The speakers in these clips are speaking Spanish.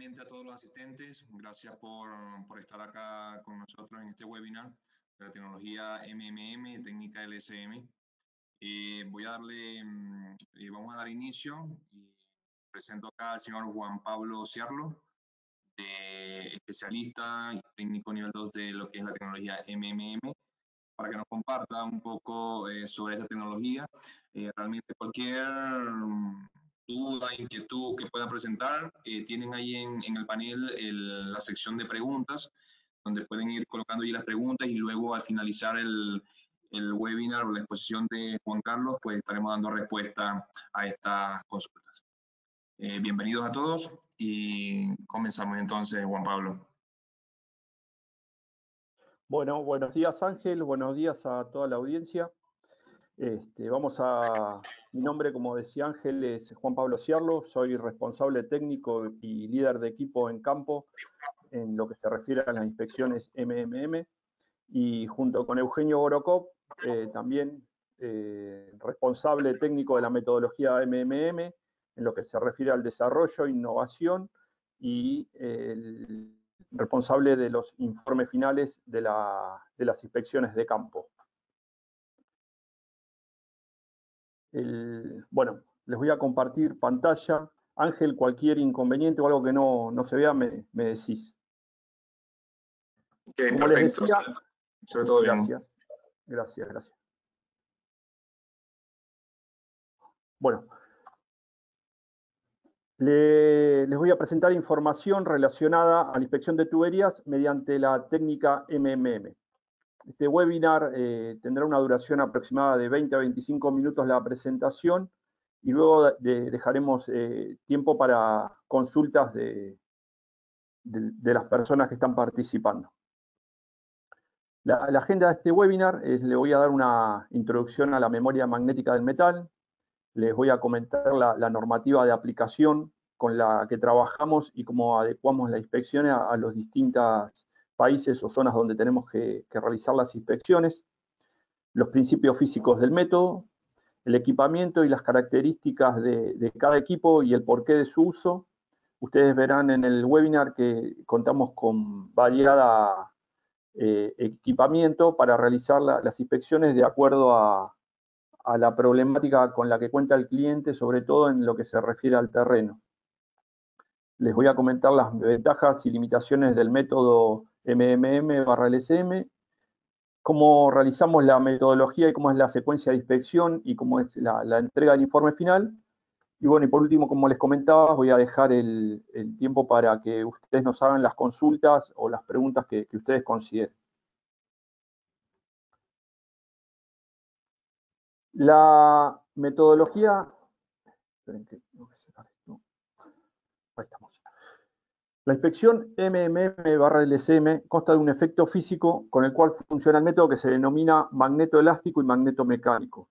nuevamente a todos los asistentes. Gracias por estar acá con nosotros en este webinar de la tecnología MMM, técnica LSM. Vamos a dar inicio y presento acá al señor Juan Pablo Ciarlo, especialista y técnico nivel 2 de lo que es la tecnología MMM, para que nos comparta un poco sobre esta tecnología. Realmente cualquier duda, inquietud que puedan presentar, tienen ahí en el panel la sección de preguntas, donde pueden ir colocando ahí las preguntas y luego al finalizar el webinar o la exposición de Juan Carlos, pues estaremos dando respuesta a estas consultas. Bienvenidos a todos y comenzamos entonces, Juan Pablo. Bueno, buenos días Ángel, buenos días a toda la audiencia. Mi nombre, como decía Ángel, es Juan Pablo Ciarlo, soy responsable técnico y líder de equipo en campo en lo que se refiere a las inspecciones MMM, y junto con Eugenio Gorokov, también responsable técnico de la metodología MMM en lo que se refiere al desarrollo, innovación y el responsable de los informes finales de las inspecciones de campo. Bueno, les voy a compartir pantalla. Ángel, cualquier inconveniente o algo que no se vea, me decís. Okay, como perfecto. les decía, sobre todo bien. Gracias. Bueno, les voy a presentar información relacionada a la inspección de tuberías mediante la técnica MMM. Este webinar tendrá una duración aproximada de 20 a 25 minutos la presentación, y luego dejaremos tiempo para consultas de las personas que están participando. La agenda de este webinar le voy a dar una introducción a la memoria magnética del metal, les voy a comentar la normativa de aplicación con la que trabajamos y cómo adecuamos la inspección a los distintos países o zonas donde tenemos que realizar las inspecciones, los principios físicos del método, el equipamiento y las características de cada equipo y el porqué de su uso. Ustedes verán en el webinar que contamos con variada equipamiento para realizar las inspecciones de acuerdo a la problemática con la que cuenta el cliente, sobre todo en lo que se refiere al terreno. Les voy a comentar las ventajas y limitaciones del método MMM/LSM, cómo realizamos la metodología y cómo es la secuencia de inspección y cómo es la entrega del informe final. Y bueno, y por último, como les comentaba, voy a dejar el tiempo para que ustedes nos hagan las consultas o las preguntas que ustedes consideren. La metodología... Esperen que tengo que sacar esto. Ahí estamos. La inspección MMM/LSM consta de un efecto físico con el cual funciona el método que se denomina magnetoelástico y magnetomecánico.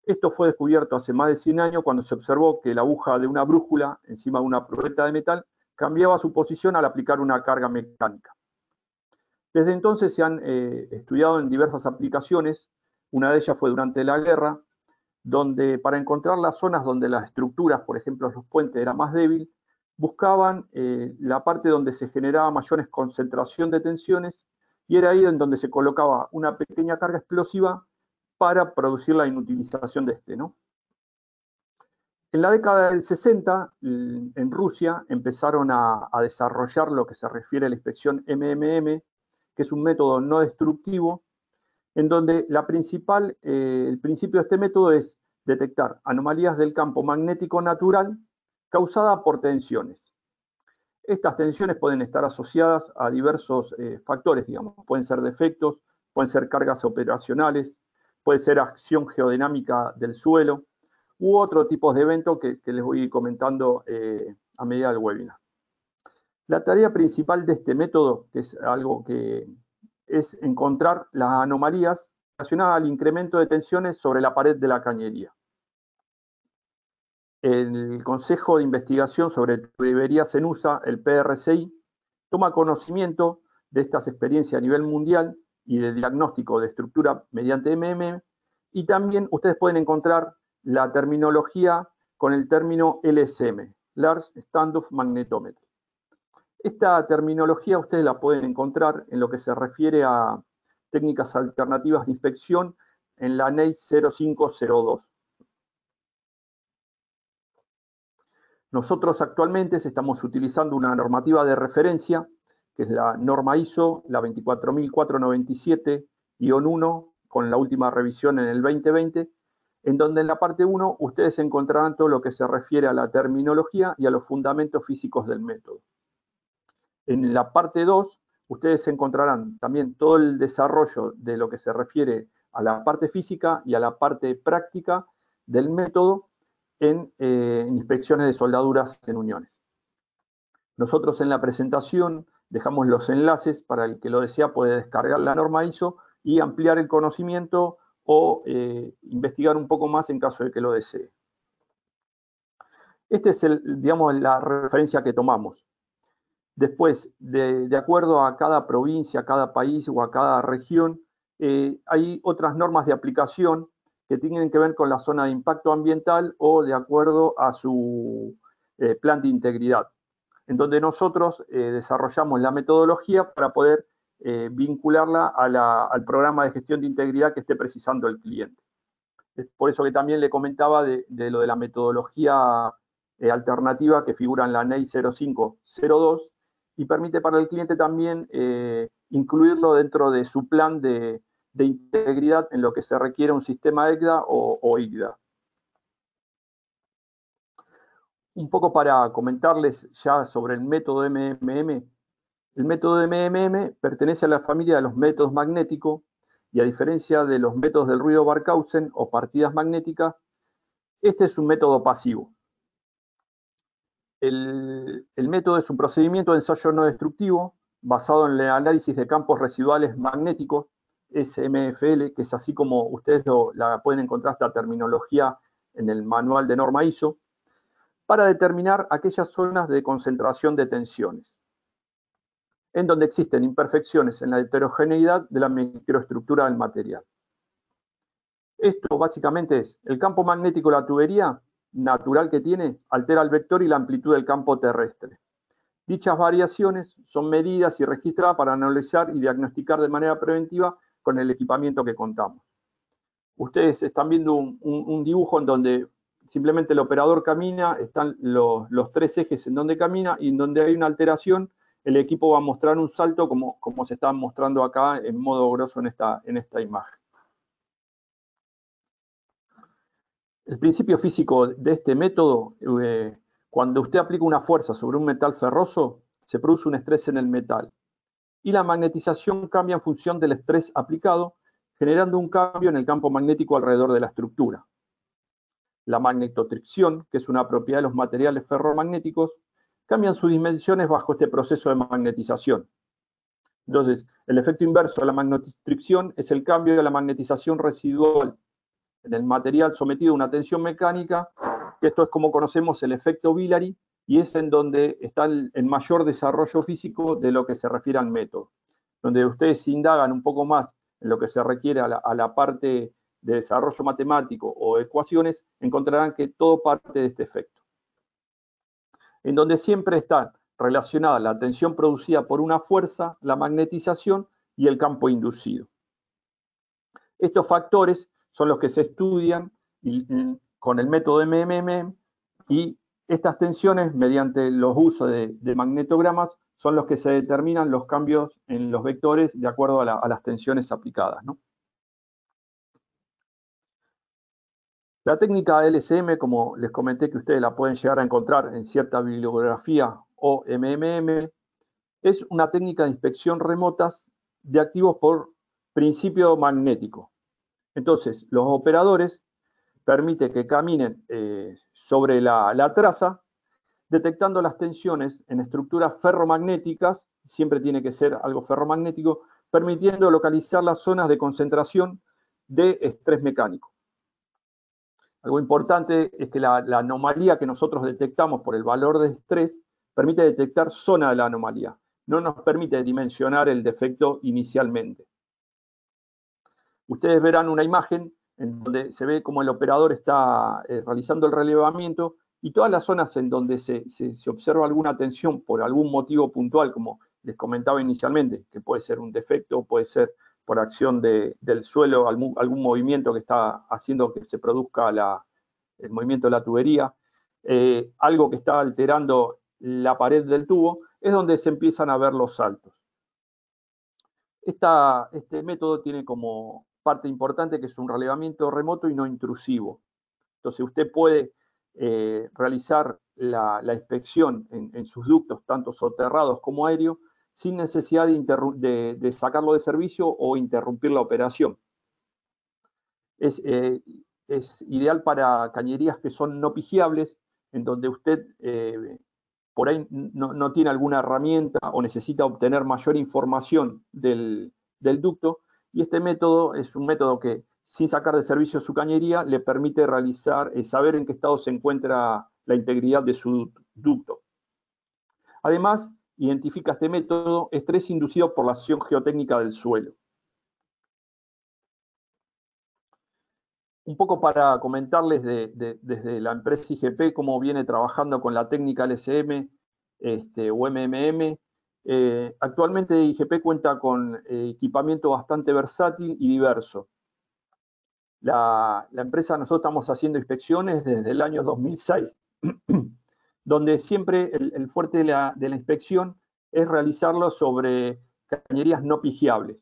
Esto fue descubierto hace más de 100 años cuando se observó que la aguja de una brújula encima de una probeta de metal cambiaba su posición al aplicar una carga mecánica. Desde entonces se han estudiado en diversas aplicaciones. Una de ellas fue durante la guerra, donde para encontrar las zonas donde las estructuras, por ejemplo los puentes, era más débil, buscaban la parte donde se generaba mayor concentración de tensiones, y era ahí en donde se colocaba una pequeña carga explosiva para producir la inutilización de este, ¿no? En la década del 60, en Rusia, empezaron a desarrollar lo que se refiere a la inspección MMM, que es un método no destructivo, en donde el principio de este método es detectar anomalías del campo magnético natural causada por tensiones. Estas tensiones pueden estar asociadas a diversos factores, digamos. Pueden ser defectos, pueden ser cargas operacionales, puede ser acción geodinámica del suelo u otro tipo de eventos que les voy a ir comentando a medida del webinar. La tarea principal de este método, que es algo que es encontrar las anomalías relacionadas al incremento de tensiones sobre la pared de la cañería. El Consejo de Investigación sobre Tuberías en USA, el PRCI, toma conocimiento de estas experiencias a nivel mundial y de diagnóstico de estructura mediante MMM, y también ustedes pueden encontrar la terminología con el término LSM, Large Standoff Magnetometry. Esta terminología ustedes la pueden encontrar en lo que se refiere a técnicas alternativas de inspección en la NEI 0502. Nosotros actualmente estamos utilizando una normativa de referencia, que es la norma ISO, la 24497-1, con la última revisión en el 2020, en donde en la parte 1 ustedes encontrarán todo lo que se refiere a la terminología y a los fundamentos físicos del método. En la parte 2, ustedes encontrarán también todo el desarrollo de lo que se refiere a la parte física y a la parte práctica del método en inspecciones de soldaduras en uniones. Nosotros en la presentación dejamos los enlaces para el que lo desea puede descargar la norma ISO y ampliar el conocimiento o investigar un poco más en caso de que lo desee. Esta es la referencia que tomamos. Después, de acuerdo a cada provincia, a cada país o a cada región, hay otras normas de aplicación que tienen que ver con la zona de impacto ambiental o de acuerdo a su plan de integridad, en donde nosotros desarrollamos la metodología para poder vincularla al programa de gestión de integridad que esté precisando el cliente. Es por eso que también le comentaba de lo de la metodología alternativa que figura en la NEI 0502 y permite para el cliente también incluirlo dentro de su plan de integridad en lo que se requiere un sistema ECDA o ICDA. Un poco para comentarles ya sobre el método MMM. El método MMM pertenece a la familia de los métodos magnéticos y a diferencia de los métodos del ruido Barkhausen o partidas magnéticas, este es un método pasivo. El método es un procedimiento de ensayo no destructivo basado en el análisis de campos residuales magnéticos, SMFL, que es así como ustedes la pueden encontrar esta terminología en el manual de norma ISO, para determinar aquellas zonas de concentración de tensiones, en donde existen imperfecciones en la heterogeneidad de la microestructura del material. Esto básicamente es el campo magnético de la tubería natural que tiene, altera el vector y la amplitud del campo terrestre. Dichas variaciones son medidas y registradas para analizar y diagnosticar de manera preventiva con el equipamiento que contamos. Ustedes están viendo un dibujo en donde simplemente el operador camina, están los tres ejes en donde camina y en donde hay una alteración, el equipo va a mostrar un salto como se está mostrando acá en modo grosso en esta imagen. El principio físico de este método, cuando usted aplica una fuerza sobre un metal ferroso, se produce un estrés en el metal. Y la magnetización cambia en función del estrés aplicado, generando un cambio en el campo magnético alrededor de la estructura. La magnetotricción, que es una propiedad de los materiales ferromagnéticos, cambian sus dimensiones bajo este proceso de magnetización. Entonces, el efecto inverso de la magnetotricción es el cambio de la magnetización residual en el material sometido a una tensión mecánica, que esto es como conocemos el efecto Villari, y es en donde está el mayor desarrollo físico de lo que se refiere al método. Donde ustedes indagan un poco más en lo que se requiere a la parte de desarrollo matemático o ecuaciones, encontrarán que todo parte de este efecto. En donde siempre está relacionada la tensión producida por una fuerza, la magnetización y el campo inducido. Estos factores son los que se estudian con el método MMM y estas tensiones, mediante los usos de magnetogramas, son los que se determinan los cambios en los vectores de acuerdo a las tensiones aplicadas, ¿no? La técnica LSM, como les comenté que ustedes la pueden llegar a encontrar en cierta bibliografía o MMM, es una técnica de inspección remotas de activos por principio magnético. Entonces, los operadores permiten que caminen sobre la traza, detectando las tensiones en estructuras ferromagnéticas, siempre tiene que ser algo ferromagnético, permitiendo localizar las zonas de concentración de estrés mecánico. Algo importante es que la anomalía que nosotros detectamos por el valor de estrés permite detectar zona de la anomalía, no nos permite dimensionar el defecto inicialmente. Ustedes verán una imagen en donde se ve cómo el operador está realizando el relevamiento Y todas las zonas en donde se observa alguna tensión por algún motivo puntual, como les comentaba inicialmente, que puede ser un defecto, puede ser por acción del suelo, algún movimiento que está haciendo que se produzca el movimiento de la tubería, algo que está alterando la pared del tubo, es donde se empiezan a ver los saltos. Este método tiene como parte importante que es un relevamiento remoto y no intrusivo. Entonces usted puede realizar la inspección en sus ductos, tanto soterrados como aéreos, sin necesidad de sacarlo de servicio o interrumpir la operación. Es ideal para cañerías que son no pigiables, en donde usted por ahí no tiene alguna herramienta o necesita obtener mayor información del ducto, y este método es un método que, sin sacar de servicio su cañería, le permite saber en qué estado se encuentra la integridad de su ducto. Además, identifica este método estrés inducido por la acción geotécnica del suelo. Un poco para comentarles desde la empresa IGP cómo viene trabajando con la técnica LSM o MMM. Actualmente IGP cuenta con equipamiento bastante versátil y diverso. La empresa, nosotros estamos haciendo inspecciones desde el año 2006, donde siempre el fuerte de la inspección es realizarlo sobre cañerías no pigiables.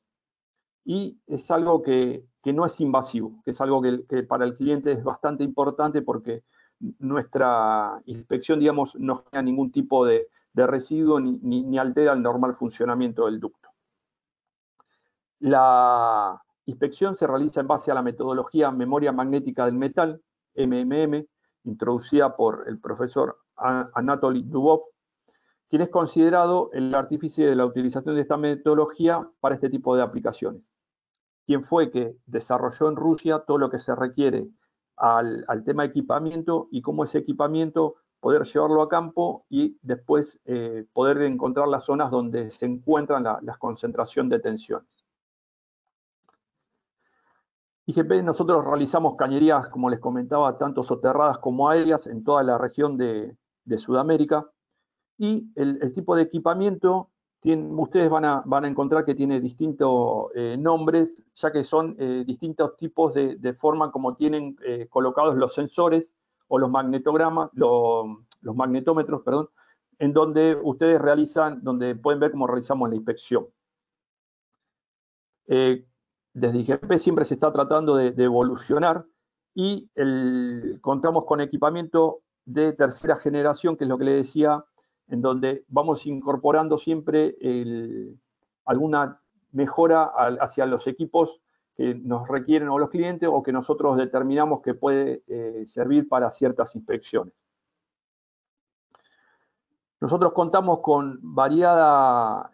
Y es algo que no es invasivo, que es algo que para el cliente es bastante importante porque nuestra inspección, digamos, no genera ningún tipo de residuo ni altera el normal funcionamiento del ducto. La inspección se realiza en base a la metodología memoria magnética del metal, MMM, introducida por el profesor Anatoly Dubov, quien es considerado el artífice de la utilización de esta metodología para este tipo de aplicaciones. Quien fue que desarrolló en Rusia todo lo que se requiere al tema de equipamiento y cómo ese equipamiento poder llevarlo a campo y después poder encontrar las zonas donde se encuentran la concentración de tensiones. IGP, nosotros realizamos cañerías, como les comentaba, tanto soterradas como aéreas en toda la región de Sudamérica, y el tipo de equipamiento ustedes van a encontrar que tiene distintos nombres, ya que son distintos tipos de forma como tienen colocados los sensores o los magnetogramas, los magnetómetros, perdón, en donde ustedes donde pueden ver cómo realizamos la inspección. Desde IGP siempre se está tratando de evolucionar y contamos con equipamiento de tercera generación, que es lo que le decía, en donde vamos incorporando siempre alguna mejora hacia los equipos que nos requieren o los clientes o que nosotros determinamos que puede servir para ciertas inspecciones. Nosotros contamos con variadas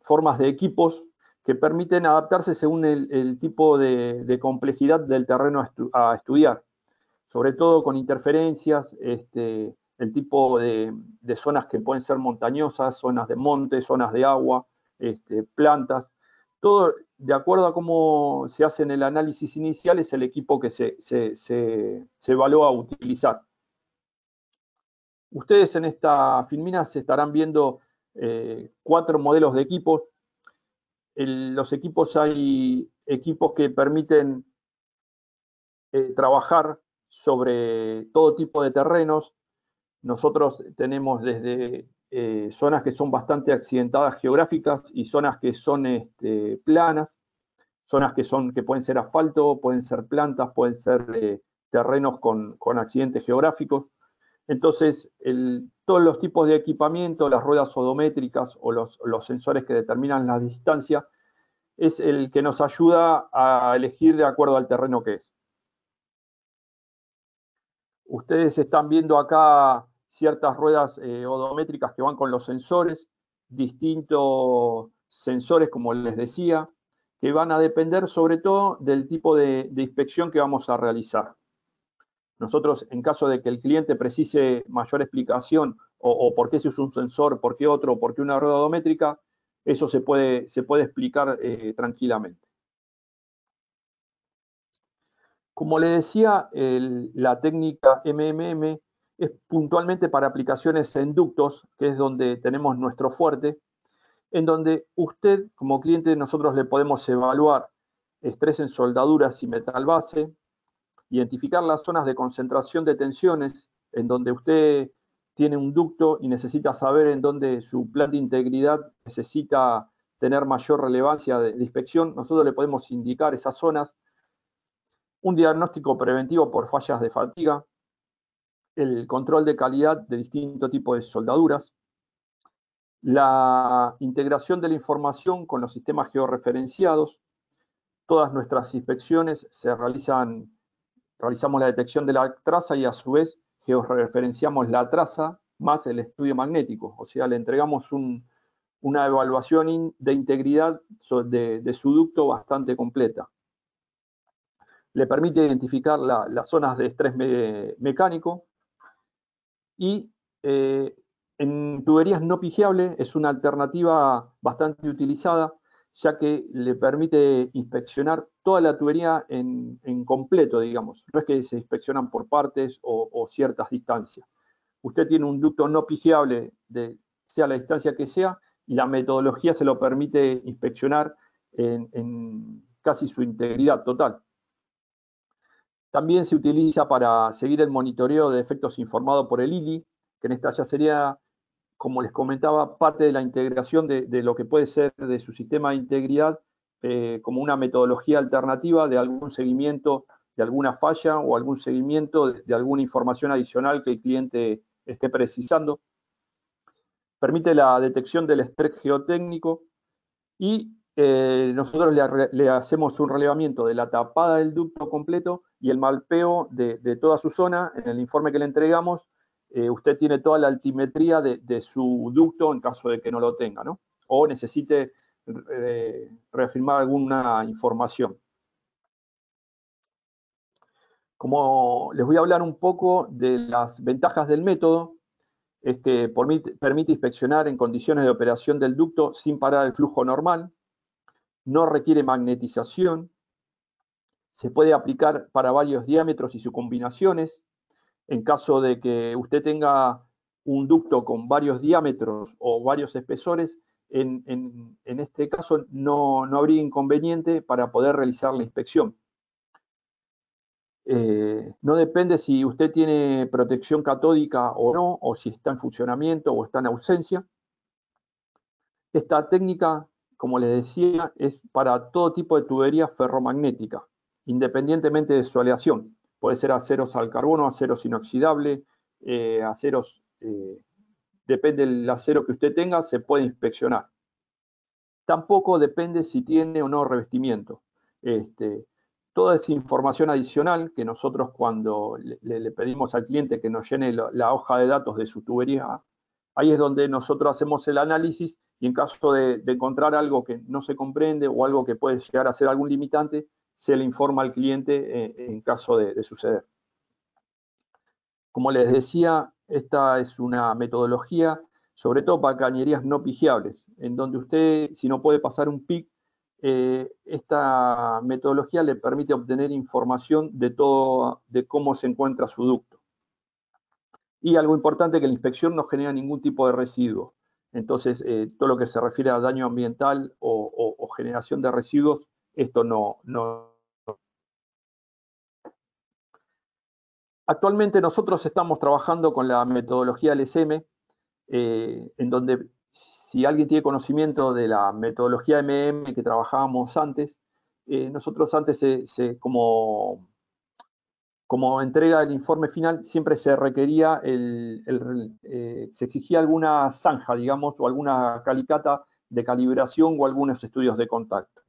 formas de equipos que permiten adaptarse según el tipo de complejidad del terreno a estudiar, sobre todo con interferencias, el tipo de zonas que pueden ser montañosas, zonas de monte, zonas de agua, plantas. Todo de acuerdo a cómo se hace en el análisis inicial es el equipo que se evalúa a utilizar. Ustedes en esta filmina se estarán viendo 4 modelos de equipos. Los equipos, hay equipos que permiten trabajar sobre todo tipo de terrenos. Nosotros tenemos desde zonas que son bastante accidentadas geográficas y zonas que son planas, zonas que pueden ser asfalto, pueden ser plantas, pueden ser terrenos con accidentes geográficos. Entonces, todos los tipos de equipamiento, las ruedas odométricas o los sensores que determinan la distancia, es el que nos ayuda a elegir de acuerdo al terreno que es. Ustedes están viendo acá ciertas ruedas odométricas que van con los sensores, distintos sensores, como les decía, que van a depender sobre todo del tipo de inspección que vamos a realizar. Nosotros, en caso de que el cliente precise mayor explicación o por qué se usa un sensor, por qué otro, por qué una rueda odométrica, eso se puede explicar tranquilamente. Como le decía, la técnica MMM es puntualmente para aplicaciones en ductos, que es donde tenemos nuestro fuerte, en donde usted, como cliente, nosotros le podemos evaluar estrés en soldaduras y metal base, identificar las zonas de concentración de tensiones, en donde usted tiene un ducto y necesita saber en dónde su plan de integridad necesita tener mayor relevancia de inspección. Nosotros le podemos indicar esas zonas, un diagnóstico preventivo por fallas de fatiga, el control de calidad de distintos tipos de soldaduras, la integración de la información con los sistemas georreferenciados. Todas nuestras inspecciones realizamos la detección de la traza y a su vez georreferenciamos la traza más el estudio magnético, o sea, le entregamos una evaluación de integridad de su ducto bastante completa. Le permite identificar las zonas de estrés mecánico y en tuberías no pigeables es una alternativa bastante utilizada, ya que le permite inspeccionar toda la tubería en completo, digamos. No es que se inspeccionan por partes o ciertas distancias. Usted tiene un ducto no pigeable, sea la distancia que sea, y la metodología se lo permite inspeccionar en casi su integridad total. También se utiliza para seguir el monitoreo de defectos informado por el ILI, que en esta ya sería, como les comentaba, parte de la integración de lo que puede ser de su sistema de integridad como una metodología alternativa de algún seguimiento de alguna falla o algún seguimiento de alguna información adicional que el cliente esté precisando. Permite la detección del estrés geotécnico y nosotros le hacemos un relevamiento de la tapada del ducto completo y el mapeo de toda su zona. En el informe que le entregamos, usted tiene toda la altimetría de su ducto en caso de que no lo tenga, ¿no? O necesite reafirmar alguna información. Como les voy a hablar un poco de las ventajas del método, es que permite inspeccionar en condiciones de operación del ducto sin parar el flujo normal, no requiere magnetización, se puede aplicar para varios diámetros y sus combinaciones. En caso de que usted tenga un ducto con varios diámetros o varios espesores, en este caso no habría inconveniente para poder realizar la inspección. No depende si usted tiene protección catódica o no, o si está en funcionamiento o está en ausencia. Esta técnica, como les decía, es para todo tipo de tubería ferromagnética, independientemente de su aleación. Puede ser aceros al carbono, aceros inoxidables, aceros, depende del acero que usted tenga, se puede inspeccionar. Tampoco depende si tiene o no revestimiento. Toda esa información adicional que nosotros cuando le pedimos al cliente que nos llene la hoja de datos de su tubería, ahí es donde nosotros hacemos el análisis y en caso de encontrar algo que no se comprende o algo que puede llegar a ser algún limitante, se le informa al cliente en caso de suceder. Como les decía, esta es una metodología, sobre todo para cañerías no pigeables, en donde usted, si no puede pasar un PIC, esta metodología le permite obtener información de cómo se encuentra su ducto. Y algo importante, que la inspección no genera ningún tipo de residuo. Entonces, todo lo que se refiere a daño ambiental o generación de residuos, esto no. Actualmente nosotros estamos trabajando con la metodología LSM, en donde si alguien tiene conocimiento de la metodología MM que trabajábamos antes, nosotros antes como entrega del informe final siempre se requería, se exigía alguna zanja, digamos, o alguna calicata de calibración o algunos estudios de contacto.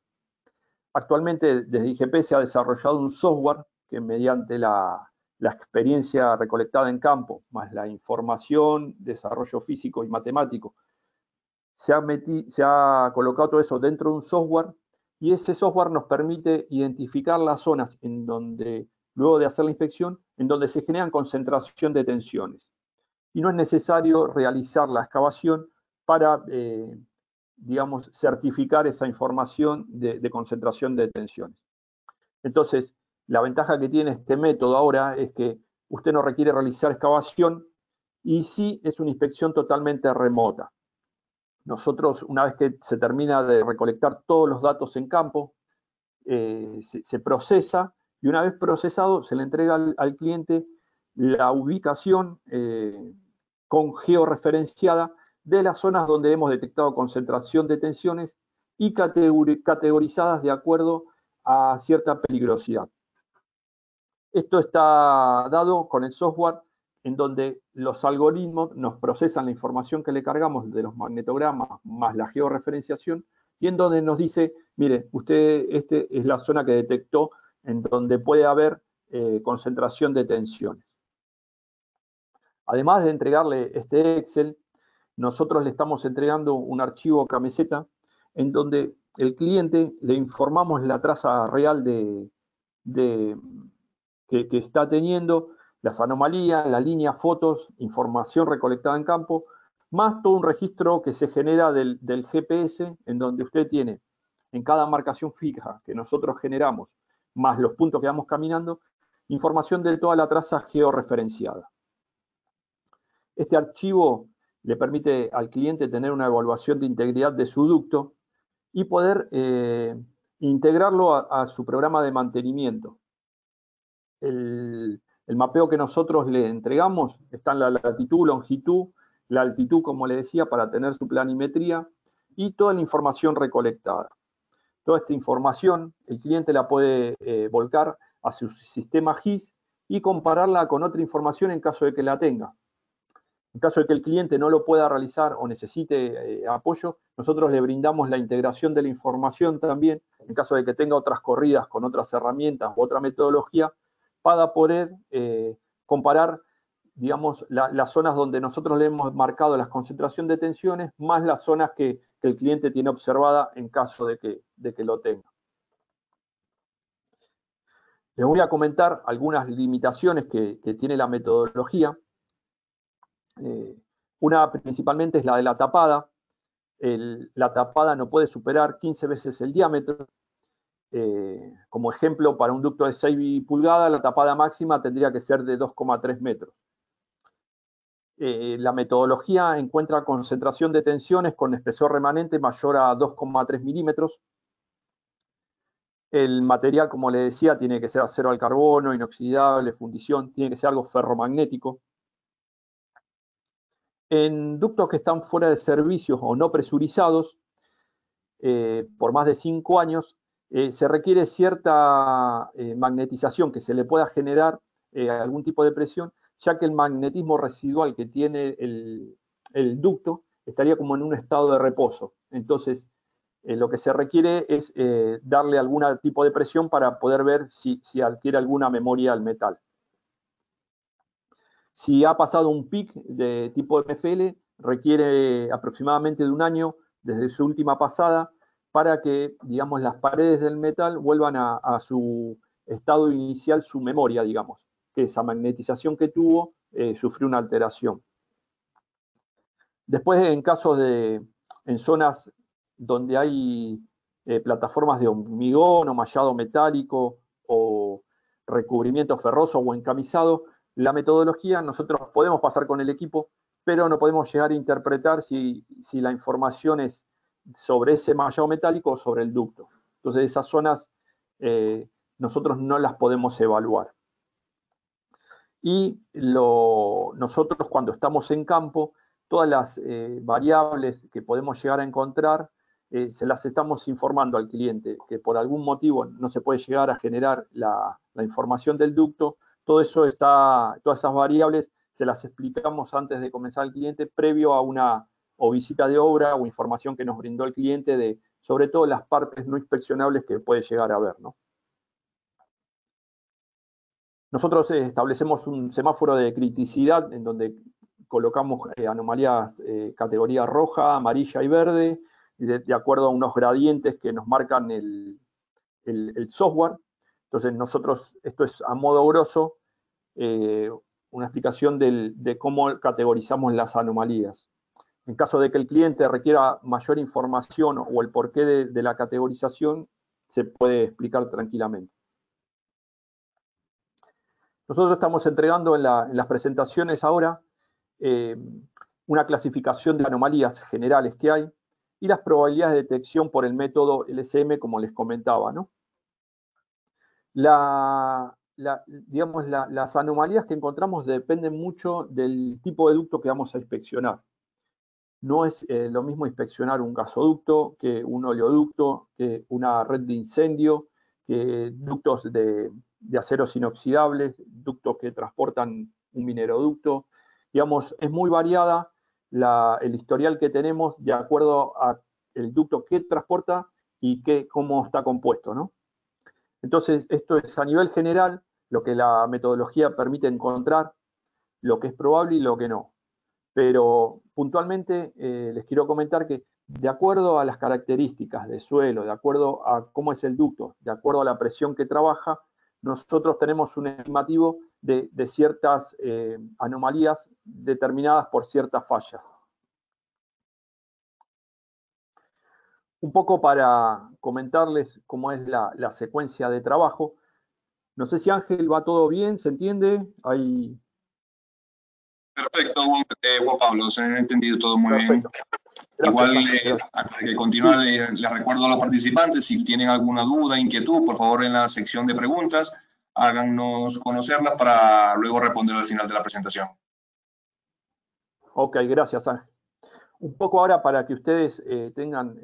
Actualmente desde IGP se ha desarrollado un software que mediante la experiencia recolectada en campo, más la información, desarrollo físico y matemático, se ha colocado todo eso dentro de un software y ese software nos permite identificar las zonas en donde, luego de hacer la inspección, en donde se generan concentración de tensiones. Y no es necesario realizar la excavación para, digamos, certificar esa información de concentración de tensiones. Entonces, la ventaja que tiene este método ahora es que usted no requiere realizar excavación y sí es una inspección totalmente remota. Nosotros, una vez que se termina de recolectar todos los datos en campo, se procesa y una vez procesado se le entrega al cliente la ubicación con georreferenciada de las zonas donde hemos detectado concentración de tensiones y categorizadas de acuerdo a cierta peligrosidad. Esto está dado con el software en donde los algoritmos nos procesan la información que le cargamos de los magnetogramas más la georreferenciación y en donde nos dice, mire, usted, este es la zona que detectó en donde puede haber concentración de tensiones. Además de entregarle este Excel, nosotros le estamos entregando un archivo camiseta en donde el cliente le informamos la traza real que está teniendo, las anomalías, las líneas, fotos, información recolectada en campo, más todo un registro que se genera del GPS, en donde usted tiene en cada marcación fija que nosotros generamos, más los puntos que vamos caminando, información de toda la traza georreferenciada. Este archivo le permite al cliente tener una evaluación de integridad de su ducto y poder integrarlo a su programa de mantenimiento. El mapeo que nosotros le entregamos está en la latitud, longitud, la altitud, como le decía, para tener su planimetría y toda la información recolectada. Toda esta información el cliente la puede volcar a su sistema GIS y compararla con otra información en caso de que la tenga. En caso de que el cliente no lo pueda realizar o necesite apoyo, nosotros le brindamos la integración de la información también, en caso de que tenga otras corridas con otras herramientas u otra metodología, para poder comparar, digamos, las zonas donde nosotros le hemos marcado la concentración de tensiones, más las zonas que el cliente tiene observada en caso de que lo tenga. Les voy a comentar algunas limitaciones que tiene la metodología. Una principalmente es la de la tapada. La tapada no puede superar 15 veces el diámetro. Como ejemplo, para un ducto de 6 pulgadas, la tapada máxima tendría que ser de 2,3 metros. La metodología encuentra concentración de tensiones con espesor remanente mayor a 2,3 milímetros. El material, como le decía, tiene que ser acero al carbono, inoxidable, fundición, tiene que ser algo ferromagnético. En ductos que están fuera de servicios o no presurizados, por más de 5 años, se requiere cierta magnetización, que se le pueda generar algún tipo de presión, ya que el magnetismo residual que tiene el ducto estaría como en un estado de reposo. Entonces, lo que se requiere es darle algún tipo de presión para poder ver si adquiere alguna memoria al metal. Si ha pasado un PIC de tipo MFL, requiere aproximadamente de 1 año desde su última pasada para que, digamos, las paredes del metal vuelvan a su estado inicial, su memoria, digamos, que esa magnetización que tuvo sufrió una alteración. Después, en casos en zonas donde hay plataformas de hormigón o mallado metálico o recubrimiento ferroso o encamisado, la metodología nosotros podemos pasar con el equipo, pero no podemos llegar a interpretar si la información es sobre ese mallado metálico o sobre el ducto. Entonces esas zonas nosotros no las podemos evaluar. Y nosotros cuando estamos en campo, todas las variables que podemos llegar a encontrar, se las estamos informando al cliente, que por algún motivo no se puede llegar a generar la información del ducto. Todas esas variables se las explicamos antes de comenzar al cliente, previo a una visita de obra o información que nos brindó el cliente de, sobre todo, las partes no inspeccionables que puede llegar a ver, ¿no? Nosotros establecemos un semáforo de criticidad en donde colocamos anomalías categoría roja, amarilla y verde, y de acuerdo a unos gradientes que nos marcan el software. Entonces nosotros, esto es a modo grosso, una explicación de cómo categorizamos las anomalías. En caso de que el cliente requiera mayor información o el porqué de la categorización, se puede explicar tranquilamente. Nosotros estamos entregando en las presentaciones ahora una clasificación de anomalías generales que hay y las probabilidades de detección por el método LSM, como les comentaba, ¿no? Digamos, las anomalías que encontramos dependen mucho del tipo de ducto que vamos a inspeccionar. No es lo mismo inspeccionar un gasoducto que un oleoducto, que una red de incendio, que ductos de aceros inoxidables, ductos que transportan un mineroducto. Digamos, es muy variada el historial que tenemos de acuerdo al ducto que transporta y cómo está compuesto, ¿no? Entonces, esto es a nivel general lo que la metodología permite encontrar, lo que es probable y lo que no. Pero puntualmente les quiero comentar que de acuerdo a las características de suelo, de acuerdo a cómo es el ducto, de acuerdo a la presión que trabaja, nosotros tenemos un estimativo de ciertas anomalías determinadas por ciertas fallas. Un poco para comentarles cómo es la secuencia de trabajo. No sé si Ángel va todo bien, ¿se entiende? Hay... Perfecto, Juan Pablo, se ha entendido todo muy bien. Gracias, Igual, antes de continuar, les recuerdo a los participantes, si tienen alguna duda, inquietud, por favor en la sección de preguntas, háganos conocerlas para luego responder al final de la presentación. Ok, gracias, Ángel. Un poco ahora para que ustedes tengan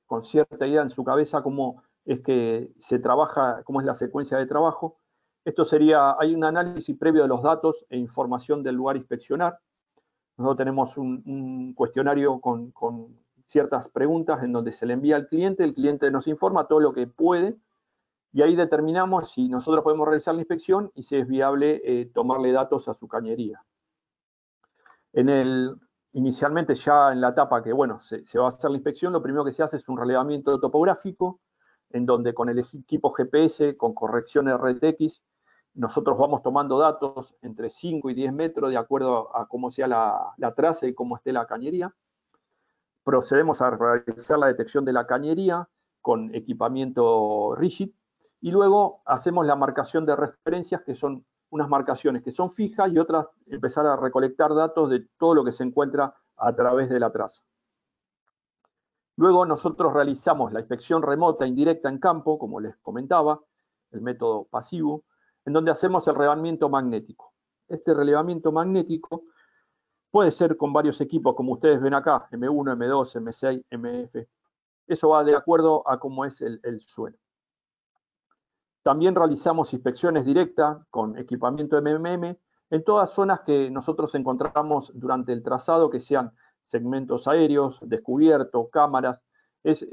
con cierta idea en su cabeza cómo es que se trabaja, cómo es la secuencia de trabajo. Esto sería, hay un análisis previo de los datos e información del lugar a inspeccionar. Nosotros tenemos un cuestionario con ciertas preguntas en donde se le envía al cliente, el cliente nos informa todo lo que puede y ahí determinamos si nosotros podemos realizar la inspección y si es viable tomarle datos a su cañería. Inicialmente ya en la etapa que, bueno, se va a hacer la inspección, lo primero que se hace es un relevamiento topográfico, en donde con el equipo GPS, con corrección RTX, nosotros vamos tomando datos entre 5 y 10 metros de acuerdo a cómo sea la traza y cómo esté la cañería. Procedemos a realizar la detección de la cañería con equipamiento rigid y luego hacemos la marcación de referencias, que son unas marcaciones que son fijas y otras empezar a recolectar datos de todo lo que se encuentra a través de la traza. Luego nosotros realizamos la inspección remota indirecta en campo, como les comentaba, el método pasivo, en donde hacemos el relevamiento magnético. Este relevamiento magnético puede ser con varios equipos, como ustedes ven acá, M1, M2, M6, MF. Eso va de acuerdo a cómo es el suelo. También realizamos inspecciones directas con equipamiento MMM en todas zonas que nosotros encontramos durante el trazado, que sean segmentos aéreos, descubiertos, cámaras. Es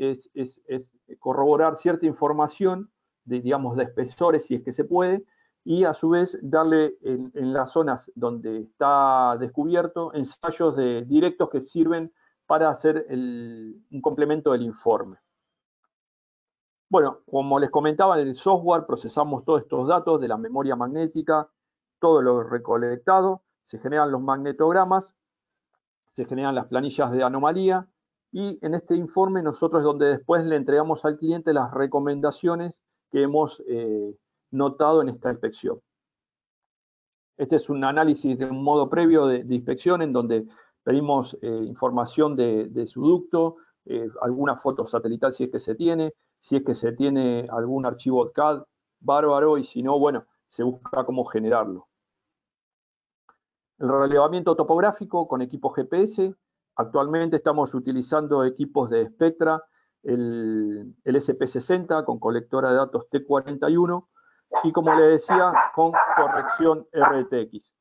corroborar cierta información, digamos, de espesores, si es que se puede, y a su vez darle en las zonas donde está descubierto ensayos directos que sirven para hacer un complemento del informe. Bueno, como les comentaba, en el software procesamos todos estos datos de la memoria magnética, todo lo recolectado, se generan los magnetogramas, se generan las planillas de anomalía y en este informe nosotros es donde después le entregamos al cliente las recomendaciones que hemos notado en esta inspección. Este es un análisis de un modo previo de inspección en donde pedimos información de su ducto, alguna foto satelital si es que se tiene, si es que se tiene algún archivo CAD, bárbaro, y si no, bueno, se busca cómo generarlo. El relevamiento topográfico con equipos GPS. Actualmente estamos utilizando equipos de Spectra, el SP60 con colectora de datos T41 y, como les decía, con corrección RTX.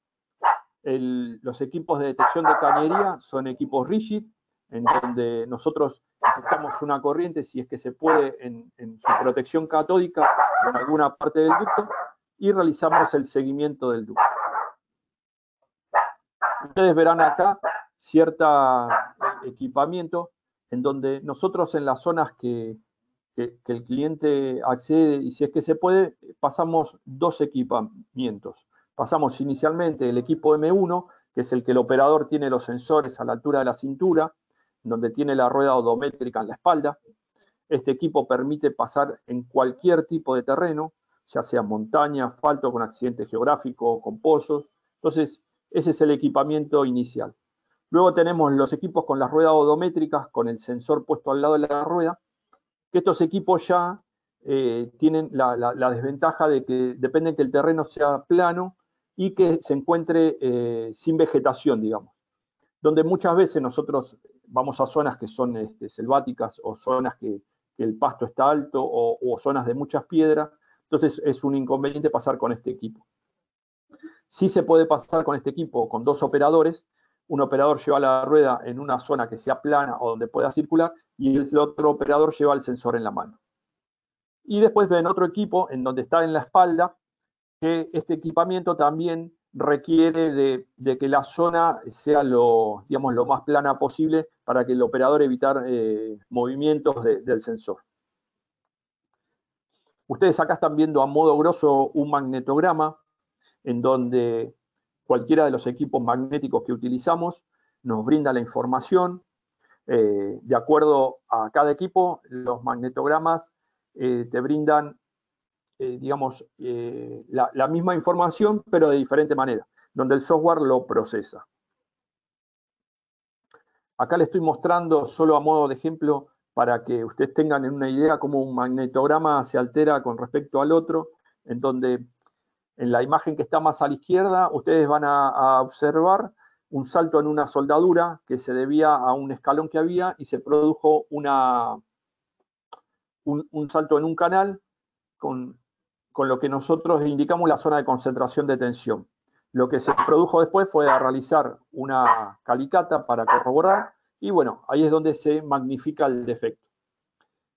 Los equipos de detección de cañería son equipos rigid, en donde nosotros afectamos una corriente, si es que se puede, en su protección catódica en alguna parte del ducto y realizamos el seguimiento del ducto. Ustedes verán acá cierto equipamiento en donde nosotros en las zonas que el cliente accede y si es que se puede, pasamos dos equipamientos. Pasamos inicialmente el equipo M1, que es el que el operador tiene los sensores a la altura de la cintura, donde tiene la rueda odométrica en la espalda. Este equipo permite pasar en cualquier tipo de terreno, ya sea montaña, asfalto, con accidente geográfico, con pozos. Entonces, ese es el equipamiento inicial. Luego tenemos los equipos con las ruedas odométricas, con el sensor puesto al lado de la rueda, que estos equipos ya tienen la desventaja de que depende que el terreno sea plano y que se encuentre sin vegetación, digamos. Donde muchas veces nosotros vamos a zonas que son selváticas o zonas que el pasto está alto o zonas de muchas piedras, entonces es un inconveniente pasar con este equipo. Sí se puede pasar con este equipo con 2 operadores. Un operador lleva la rueda en una zona que sea plana o donde pueda circular y el otro operador lleva el sensor en la mano. Y después ven otro equipo en donde está en la espalda, que este equipamiento también requiere de que la zona sea lo más plana posible para que el operador evitar movimientos del sensor. Ustedes acá están viendo a modo grosso un magnetograma en donde cualquiera de los equipos magnéticos que utilizamos nos brinda la información. De acuerdo a cada equipo, los magnetogramas te brindan la misma información, pero de diferente manera, donde el software lo procesa. Acá les estoy mostrando solo a modo de ejemplo para que ustedes tengan una idea cómo un magnetograma se altera con respecto al otro, en donde en la imagen que está más a la izquierda ustedes van a observar un salto en una soldadura que se debía a un escalón que había y se produjo un salto en un canal con lo que nosotros indicamos la zona de concentración de tensión. Lo que se produjo después fue realizar una calicata para corroborar y bueno, ahí es donde se magnifica el defecto.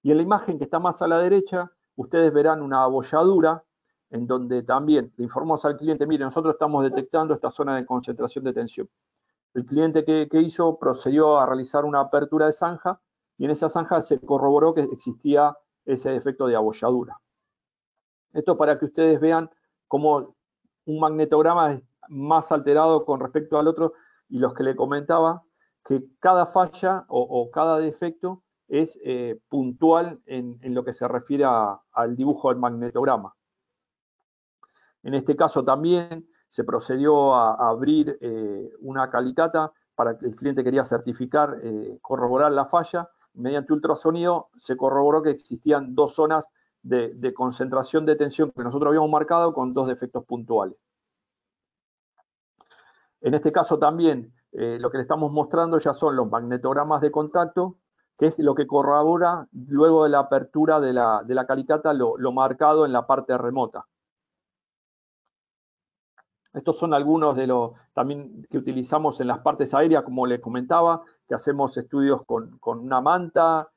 Y en la imagen que está más a la derecha, ustedes verán una abolladura en donde también le informamos al cliente, mire, nosotros estamos detectando esta zona de concentración de tensión. El cliente que hizo procedió a realizar una apertura de zanja y en esa zanja se corroboró que existía ese defecto de abolladura. Esto para que ustedes vean cómo un magnetograma es más alterado con respecto al otro y los que le comentaba, que cada falla o cada defecto es puntual en lo que se refiere al dibujo del magnetograma. En este caso también se procedió a abrir una calicata para que el cliente quería certificar, corroborar la falla. Mediante ultrasonido se corroboró que existían 2 zonas de concentración de tensión que nosotros habíamos marcado con 2 defectos puntuales. En este caso también lo que le estamos mostrando ya son los magnetogramas de contacto, que es lo que corrobora luego de la apertura de la calicata lo marcado en la parte remota. Estos son algunos de los también que utilizamos en las partes aéreas, como les comentaba, que hacemos estudios con una manta,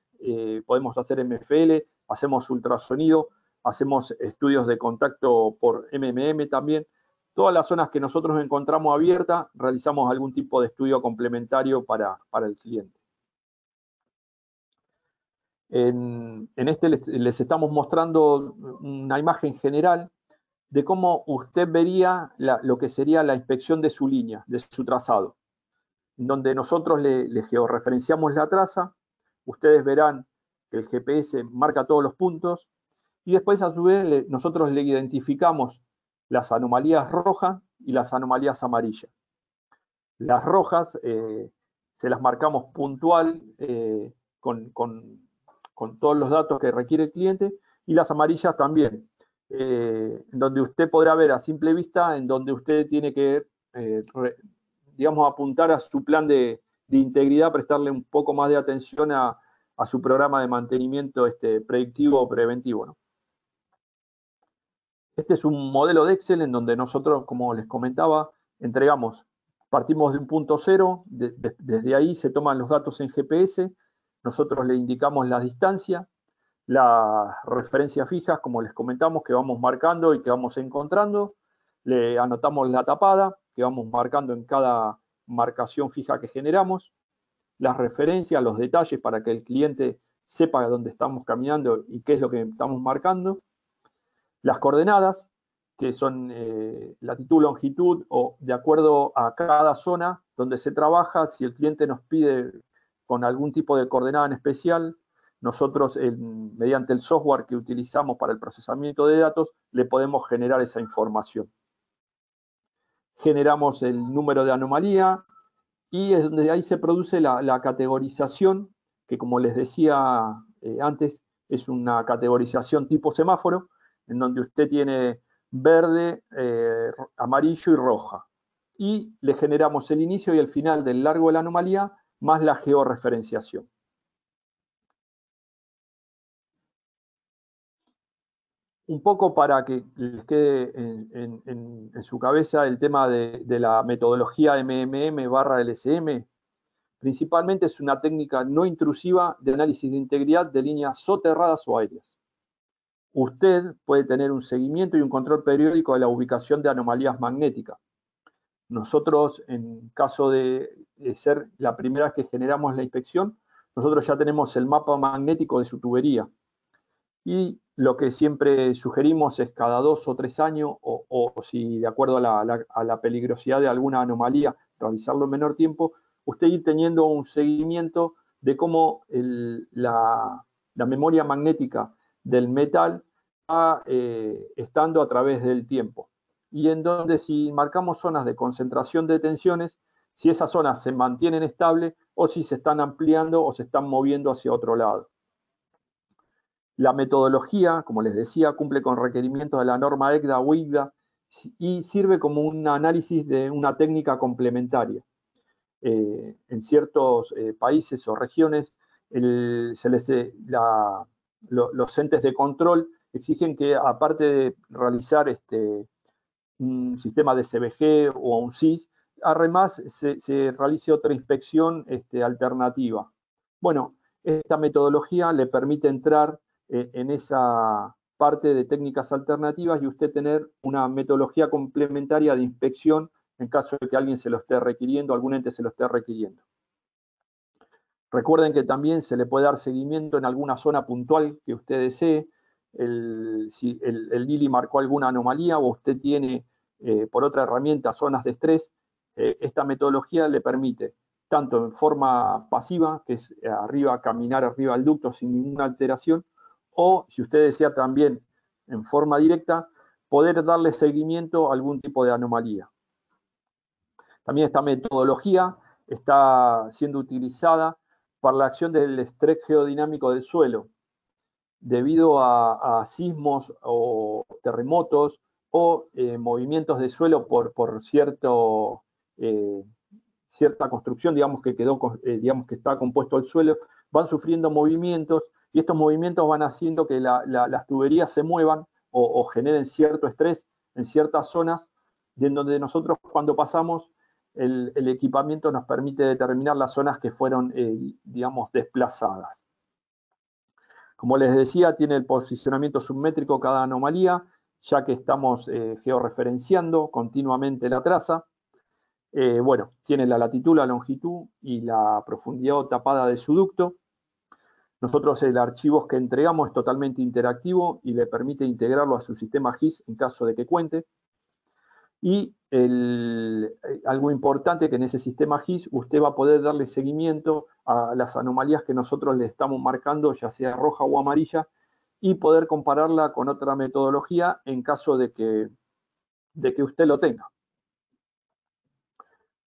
podemos hacer MFL, hacemos ultrasonido, hacemos estudios de contacto por MMM también. Todas las zonas que nosotros encontramos abiertas, realizamos algún tipo de estudio complementario para el cliente. En este les estamos mostrando una imagen general de cómo usted vería lo que sería la inspección de su línea, de su trazado, donde nosotros le georreferenciamos la traza, ustedes verán que el GPS marca todos los puntos, y después a su vez nosotros le identificamos las anomalías rojas y las anomalías amarillas. Las rojas se las marcamos puntual con todos los datos que requiere el cliente, y las amarillas también. Donde usted podrá ver a simple vista, en donde usted tiene que, apuntar a su plan de integridad, prestarle un poco más de atención a su programa de mantenimiento predictivo o preventivo, ¿no? Este es un modelo de Excel en donde nosotros, como les comentaba, partimos de un punto cero, desde ahí se toman los datos en GPS, nosotros le indicamos la distancia, las referencias fijas, como les comentamos, que vamos marcando y que vamos encontrando. Le anotamos la tapada, que vamos marcando en cada marcación fija que generamos. Las referencias, los detalles para que el cliente sepa dónde estamos caminando y qué es lo que estamos marcando. Las coordenadas, que son latitud, longitud, o de acuerdo a cada zona, donde se trabaja, si el cliente nos pide con algún tipo de coordenada en especial, nosotros mediante el software que utilizamos para el procesamiento de datos le podemos generar esa información. Generamos el número de anomalía y es donde ahí se produce la categorización, que como les decía antes, es una categorización tipo semáforo, en donde usted tiene verde, amarillo y roja. Y le generamos el inicio y el final del largo de la anomalía, más la georreferenciación. Un poco para que les quede en su cabeza el tema de la metodología MMM/LSM, principalmente es una técnica no intrusiva de análisis de integridad de líneas soterradas o aéreas. Usted puede tener un seguimiento y un control periódico de la ubicación de anomalías magnéticas. Nosotros, en caso de ser la primera vez que generamos la inspección, nosotros ya tenemos el mapa magnético de su tubería. Y lo que siempre sugerimos es cada 2 o 3 años, o si de acuerdo a la peligrosidad de alguna anomalía, realizarlo en menor tiempo, usted ir teniendo un seguimiento de cómo la memoria magnética del metal va estando a través del tiempo. Y en donde si marcamos zonas de concentración de tensiones, si esas zonas se mantienen estables o si se están ampliando o se están moviendo hacia otro lado. La metodología, como les decía, cumple con requerimientos de la norma ECDA o ICDA y sirve como un análisis de una técnica complementaria. En ciertos países o regiones, los entes de control exigen que, aparte de realizar un sistema de CBG o un SIS, además se realice otra inspección alternativa. Bueno, esta metodología le permite entrar en esa parte de técnicas alternativas y usted tener una metodología complementaria de inspección en caso de que alguien se lo esté requiriendo, algún ente se lo esté requiriendo. Recuerden que también se le puede dar seguimiento en alguna zona puntual que usted desee. Si el Lili marcó alguna anomalía o usted tiene por otra herramienta zonas de estrés, esta metodología le permite, tanto en forma pasiva, que es caminar arriba del ducto sin ninguna alteración, o si usted desea también en forma directa, poder darle seguimiento a algún tipo de anomalía. También esta metodología está siendo utilizada para la acción del estrés geodinámico del suelo, debido a sismos o terremotos o movimientos de suelo por cierta construcción, digamos que digamos que está compuesto el suelo, van sufriendo movimientos y estos movimientos van haciendo que las tuberías se muevan o generen cierto estrés en ciertas zonas, y en donde nosotros cuando pasamos el equipamiento nos permite determinar las zonas que fueron, digamos, desplazadas. Como les decía, tiene el posicionamiento submétrico cada anomalía, ya que estamos georreferenciando continuamente la traza. Bueno, tiene la latitud, la longitud y la profundidad o tapada de su ducto. Nosotros el archivo que entregamos es totalmente interactivo y le permite integrarlo a su sistema GIS en caso de que cuente. Y algo importante que en ese sistema GIS usted va a poder darle seguimiento a las anomalías que nosotros le estamos marcando, ya sea roja o amarilla, y poder compararla con otra metodología en caso de que usted lo tenga.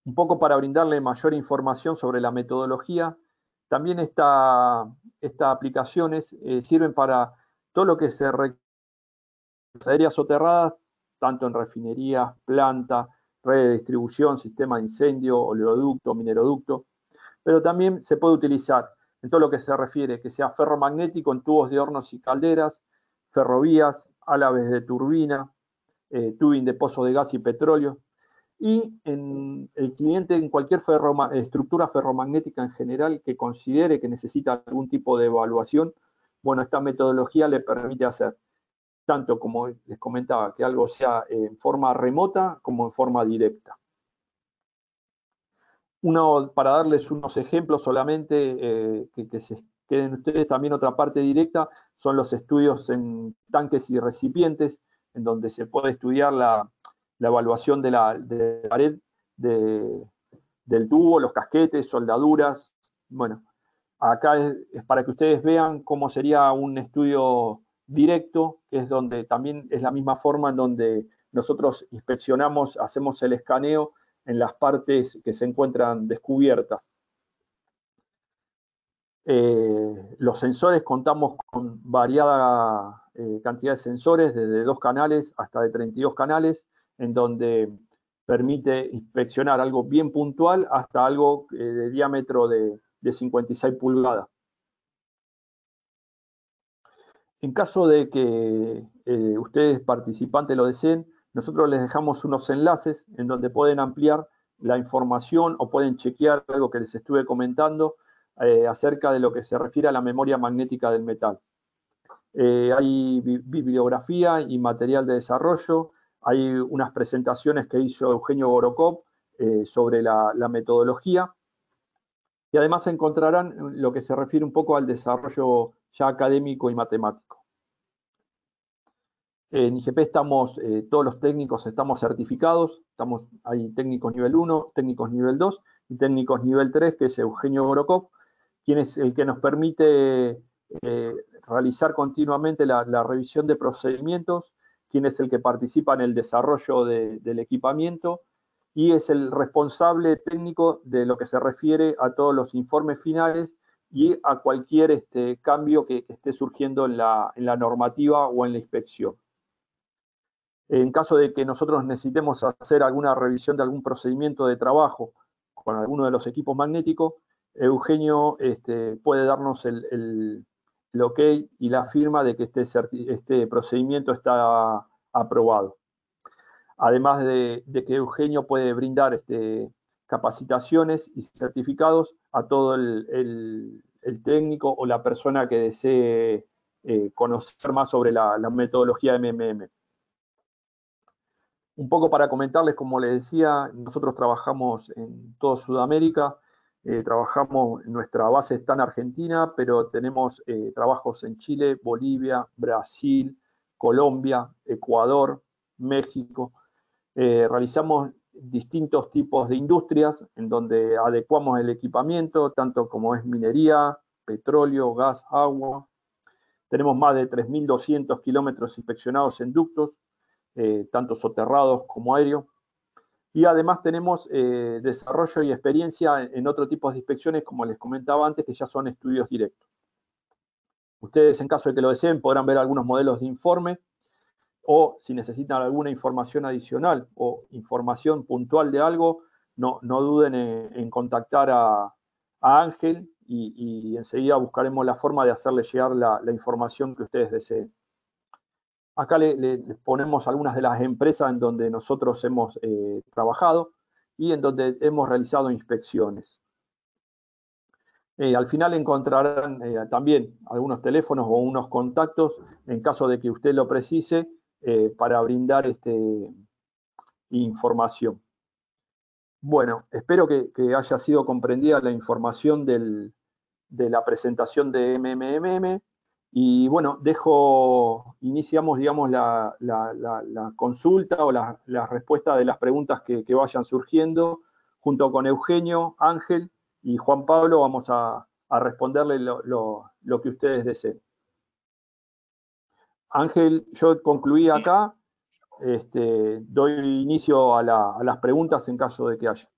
Un poco para brindarle mayor información sobre la metodología, también estas aplicaciones sirven para todo lo que se requiere aéreas soterradas, tanto en refinerías, plantas, red de distribución, sistema de incendio, oleoducto, mineroducto, pero también se puede utilizar en todo lo que se refiere, que sea ferromagnético en tubos de hornos y calderas, ferrovías, álabes de turbina, tubing de pozo de gas y petróleo, y el cliente en cualquier estructura ferromagnética en general que considere que necesita algún tipo de evaluación, bueno, esta metodología le permite hacer tanto, como les comentaba, que algo sea en forma remota como en forma directa. Para darles unos ejemplos solamente, que se queden ustedes, también otra parte directa, son los estudios en tanques y recipientes, en donde se puede estudiar la evaluación de la pared del tubo, los casquetes, soldaduras. Bueno, Acá es para que ustedes vean cómo sería un estudio directo, que es donde también es la misma forma en donde nosotros inspeccionamos, hacemos el escaneo en las partes que se encuentran descubiertas. Los sensores, contamos con variada cantidad de sensores, desde 2 canales hasta de 32 canales, en donde permite inspeccionar algo bien puntual hasta algo de diámetro de 56 pulgadas. En caso de que ustedes participantes lo deseen, nosotros les dejamos unos enlaces en donde pueden ampliar la información o pueden chequear algo que les estuve comentando acerca de lo que se refiere a la memoria magnética del metal. Hay bibliografía y material de desarrollo, hay unas presentaciones que hizo Eugenio Borokov sobre la metodología, y además encontrarán lo que se refiere un poco al desarrollo ya académico y matemático. En IGP estamos, todos los técnicos estamos certificados, hay técnicos nivel 1, técnicos nivel 2 y técnicos nivel 3, que es Eugenio Borokov, quien es el que nos permite realizar continuamente la revisión de procedimientos, quien es el que participa en el desarrollo del equipamiento y es el responsable técnico de lo que se refiere a todos los informes finales y a cualquier cambio que esté surgiendo en la normativa o en la inspección. En caso de que nosotros necesitemos hacer alguna revisión de algún procedimiento de trabajo con alguno de los equipos magnéticos, Eugenio puede darnos el ok y la firma de que este procedimiento está aprobado. Además de que Eugenio puede brindar capacitaciones y certificados a todo el técnico o la persona que desee conocer más sobre la metodología MMM. Un poco para comentarles, como les decía, nosotros trabajamos en toda Sudamérica, nuestra base está en Argentina, pero tenemos trabajos en Chile, Bolivia, Brasil, Colombia, Ecuador, México. Realizamos distintos tipos de industrias en donde adecuamos el equipamiento, tanto como es minería, petróleo, gas, agua. Tenemos más de 3.200 kilómetros inspeccionados en ductos, tanto soterrados como aéreos. Y además tenemos desarrollo y experiencia en otro tipo de inspecciones, como les comentaba antes, que ya son estudios directos. Ustedes, en caso de que lo deseen, podrán ver algunos modelos de informe, o si necesitan alguna información adicional o información puntual de algo, no duden en contactar a Ángel y enseguida buscaremos la forma de hacerle llegar la información que ustedes deseen. Acá les ponemos algunas de las empresas en donde nosotros hemos trabajado y en donde hemos realizado inspecciones. Al final encontrarán también algunos teléfonos o unos contactos en caso de que usted lo precise para brindar información. Bueno, espero que haya sido comprendida la información de la presentación de MMM. Y bueno, iniciamos, digamos, la consulta o la respuesta de las preguntas que vayan surgiendo. Junto con Eugenio, Ángel y Juan Pablo vamos a responderle lo que ustedes deseen. Ángel, yo concluí acá. Doy inicio a las preguntas en caso de que haya.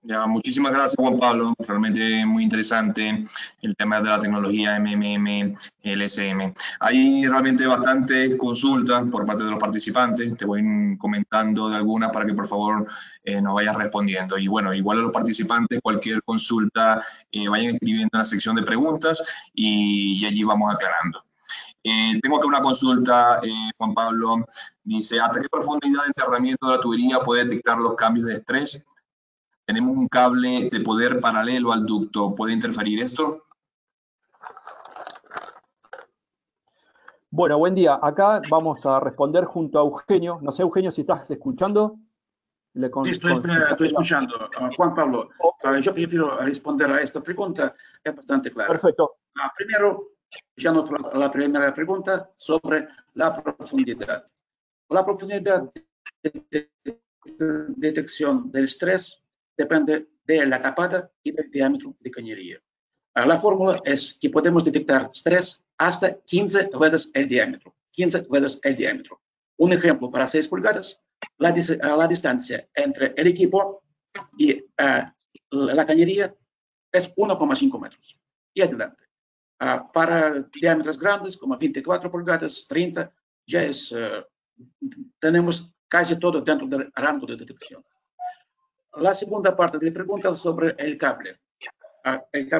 Ya, muchísimas gracias, Juan Pablo. Realmente muy interesante el tema de la tecnología MMM, LSM. Hay realmente bastantes consultas por parte de los participantes. Te voy comentando de algunas para que por favor nos vayas respondiendo. Y bueno, igual a los participantes, cualquier consulta, vayan escribiendo en la sección de preguntas y allí vamos aclarando. Tengo acá una consulta, Juan Pablo. Dice, ¿hasta qué profundidad de enterramiento de la tubería puede detectar los cambios de estrés? Tenemos un cable de poder paralelo al ducto. ¿Puede interferir esto? Bueno, buen día. Acá vamos a responder junto a Eugenio. No sé, Eugenio, si estás escuchando. Sí, estoy escuchando. Juan Pablo, yo prefiero responder a esta pregunta, es bastante clara. Perfecto. Primero, echamos la primera pregunta sobre la profundidad. La profundidad de detección del estrés depende de la capada y del diámetro de cañería. La fórmula es que podemos detectar estrés hasta 15 veces el diámetro. 15 veces el diámetro. Un ejemplo para 6 pulgadas, la distancia entre el equipo y la cañería es 1,5 metros. Y adelante. Para diámetros grandes, como 24 pulgadas, 30, ya tenemos casi todo dentro del rango de detección. La segunda parte de la pregunta sobre el cable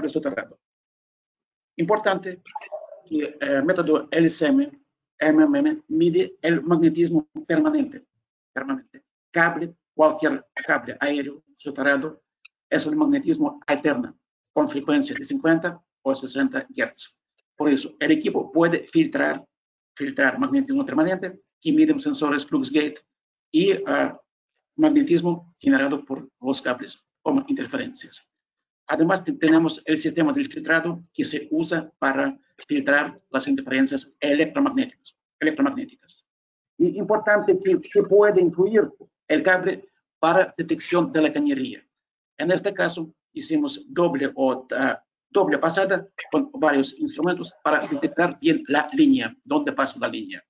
soterrado. Importante que el método LSM, MMM, mide el magnetismo permanente. Cualquier cable aéreo soterrado es el magnetismo alterno, con frecuencia de 50 o 60 Hz. Por eso, el equipo puede filtrar magnetismo permanente, que miden sensores FluxGate y magnetismo generado por los cables como interferencias. Además, tenemos el sistema de filtrado que se usa para filtrar las interferencias electromagnéticas. Importante que puede influir el cable para detección de la cañería. En este caso, hicimos doble pasada con varios instrumentos para detectar bien la línea, dónde pasa la línea.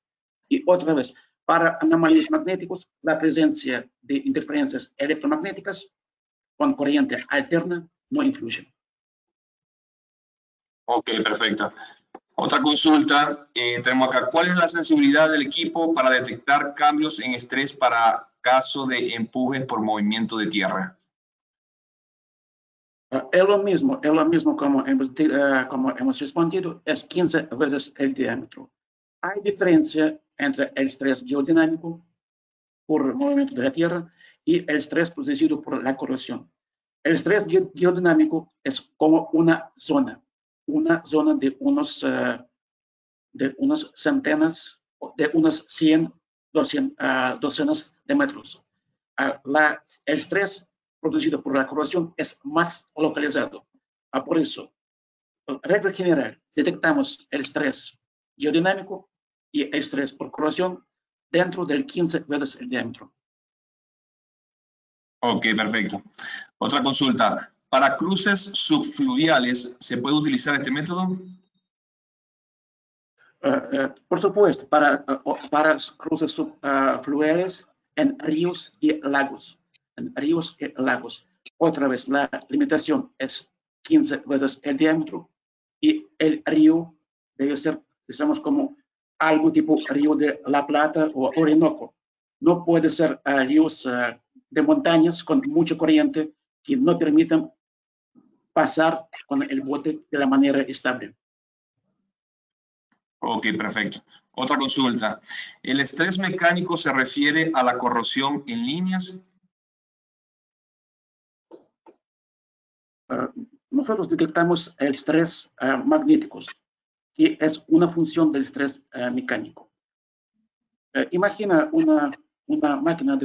Y otra vez, para anomalías magnéticos, la presencia de interferencias electromagnéticas con corriente alterna no influye. Ok, perfecto. Otra consulta, tenemos acá, ¿cuál es la sensibilidad del equipo para detectar cambios en estrés para caso de empujes por movimiento de tierra? Es lo mismo como hemos respondido, es 15 veces el diámetro. Hay diferencia entre el estrés geodinámico por movimiento de la Tierra y el estrés producido por la corrosión. El estrés geodinámico es como una zona de unos centenas, de unas 100, 200, docenas de metros. El estrés producido por la corrosión es más localizado. Por eso, regla general, detectamos el estrés geodinámico y el estrés por corrosión dentro del 15 veces el diámetro. Ok, perfecto. Otra consulta. ¿Para cruces subfluviales se puede utilizar este método? Por supuesto, para cruces subfluviales en ríos y lagos. Otra vez, la limitación es 15 veces el diámetro y el río debe ser, digamos, como algo tipo Río de la Plata o Orinoco. No puede ser ríos de montañas con mucha corriente que no permitan pasar con el bote de la manera estable. Ok, perfecto. Otra consulta. ¿El estrés mecánico se refiere a la corrosión en líneas? Nosotros detectamos el estrés magnético, que es una función del estrés mecánico. Imagina una máquina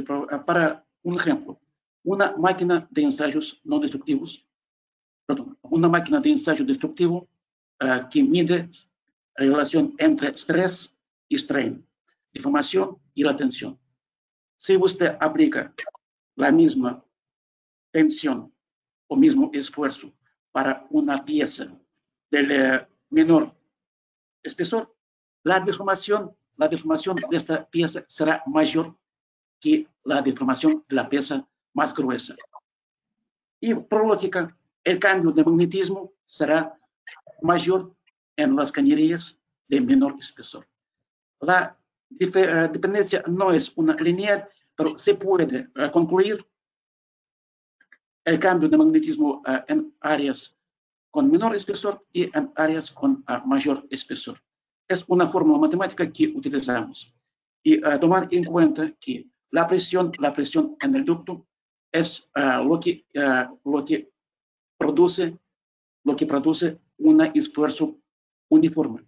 para un ejemplo, una máquina de ensayos no destructivos, una máquina de ensayo destructivo que mide la relación entre estrés y strain, deformación y la tensión. Si usted aplica la misma tensión o mismo esfuerzo para una pieza del menor espesor, la deformación de esta pieza será mayor que la deformación de la pieza más gruesa. Y por lógica, el cambio de magnetismo será mayor en las cañerías de menor espesor. La dependencia no es una lineal, pero se puede concluir el cambio de magnetismo en áreas con menor espesor y en áreas con mayor espesor. Es una fórmula matemática que utilizamos. Y tomar en cuenta que la presión en el ducto es lo que produce un esfuerzo uniforme.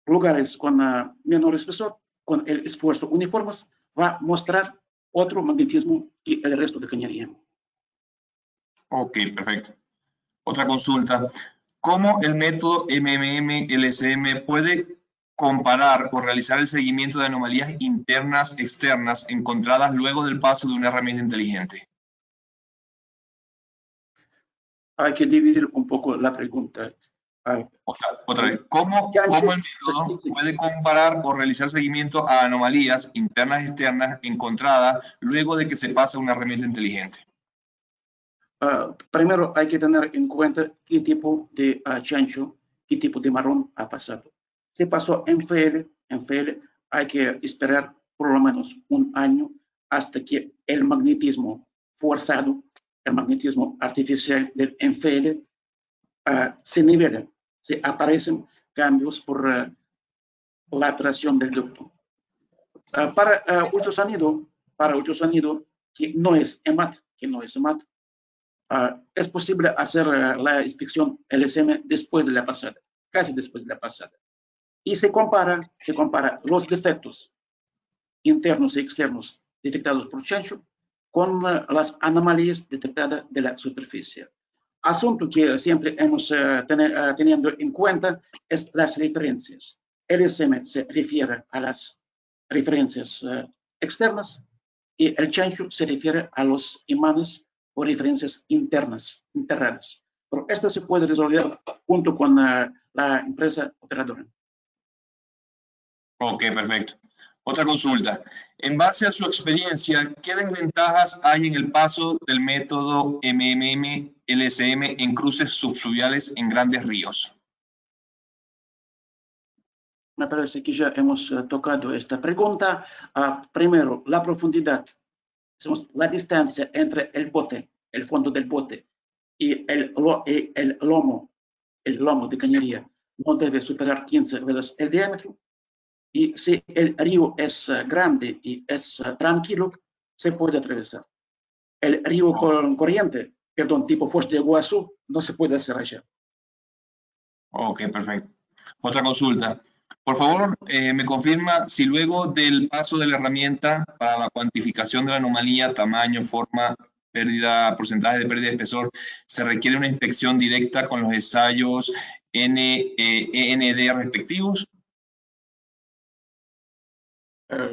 Lugares con menor espesor, con el esfuerzo uniforme, va a mostrar otro magnetismo que el resto de cañería. Ok, perfecto. Otra consulta. ¿Cómo el método MMM-LSM puede comparar o realizar el seguimiento de anomalías internas externas encontradas luego del paso de una herramienta inteligente? hay que dividir un poco la pregunta. O sea, otra vez, ¿cómo el método puede comparar o realizar seguimiento a anomalías internas y externas encontradas luego de que se pasa una herramienta inteligente? Primero hay que tener en cuenta qué tipo de chancho, qué tipo de marrón ha pasado. Si pasó en FL hay que esperar por lo menos un año hasta que el magnetismo forzado, el magnetismo artificial del FL se nivela, se aparecen cambios por la atracción del ducto. Para ultrasonido que no es EMAT, es posible hacer la inspección LSM después de la pasada, casi después de la pasada. Y se compara los defectos internos y externos detectados por chancho con las anomalías detectadas de la superficie. Asunto que siempre hemos teniendo en cuenta es las referencias. LSM se refiere a las referencias externas y el chancho se refiere a los imanes o referencias internas, enterradas. Pero esto se puede resolver junto con la empresa operadora. Ok, perfecto. Otra consulta. En base a su experiencia, ¿qué desventajas hay en el paso del método MMM-LSM en cruces subfluviales en grandes ríos? Me parece que ya hemos tocado esta pregunta. Primero, la profundidad. La distancia entre el bote, el fondo del bote y el lomo de cañería no debe superar 15 veces el diámetro. Y si el río es grande y es tranquilo, se puede atravesar. El río con corriente, tipo Foz de Iguazú, no se puede hacer allá. Ok, perfecto. Otra consulta. Por favor, me confirma si luego del paso de la herramienta para la cuantificación de la anomalía, tamaño, forma, pérdida, porcentaje de pérdida de espesor, se requiere una inspección directa con los ensayos END respectivos.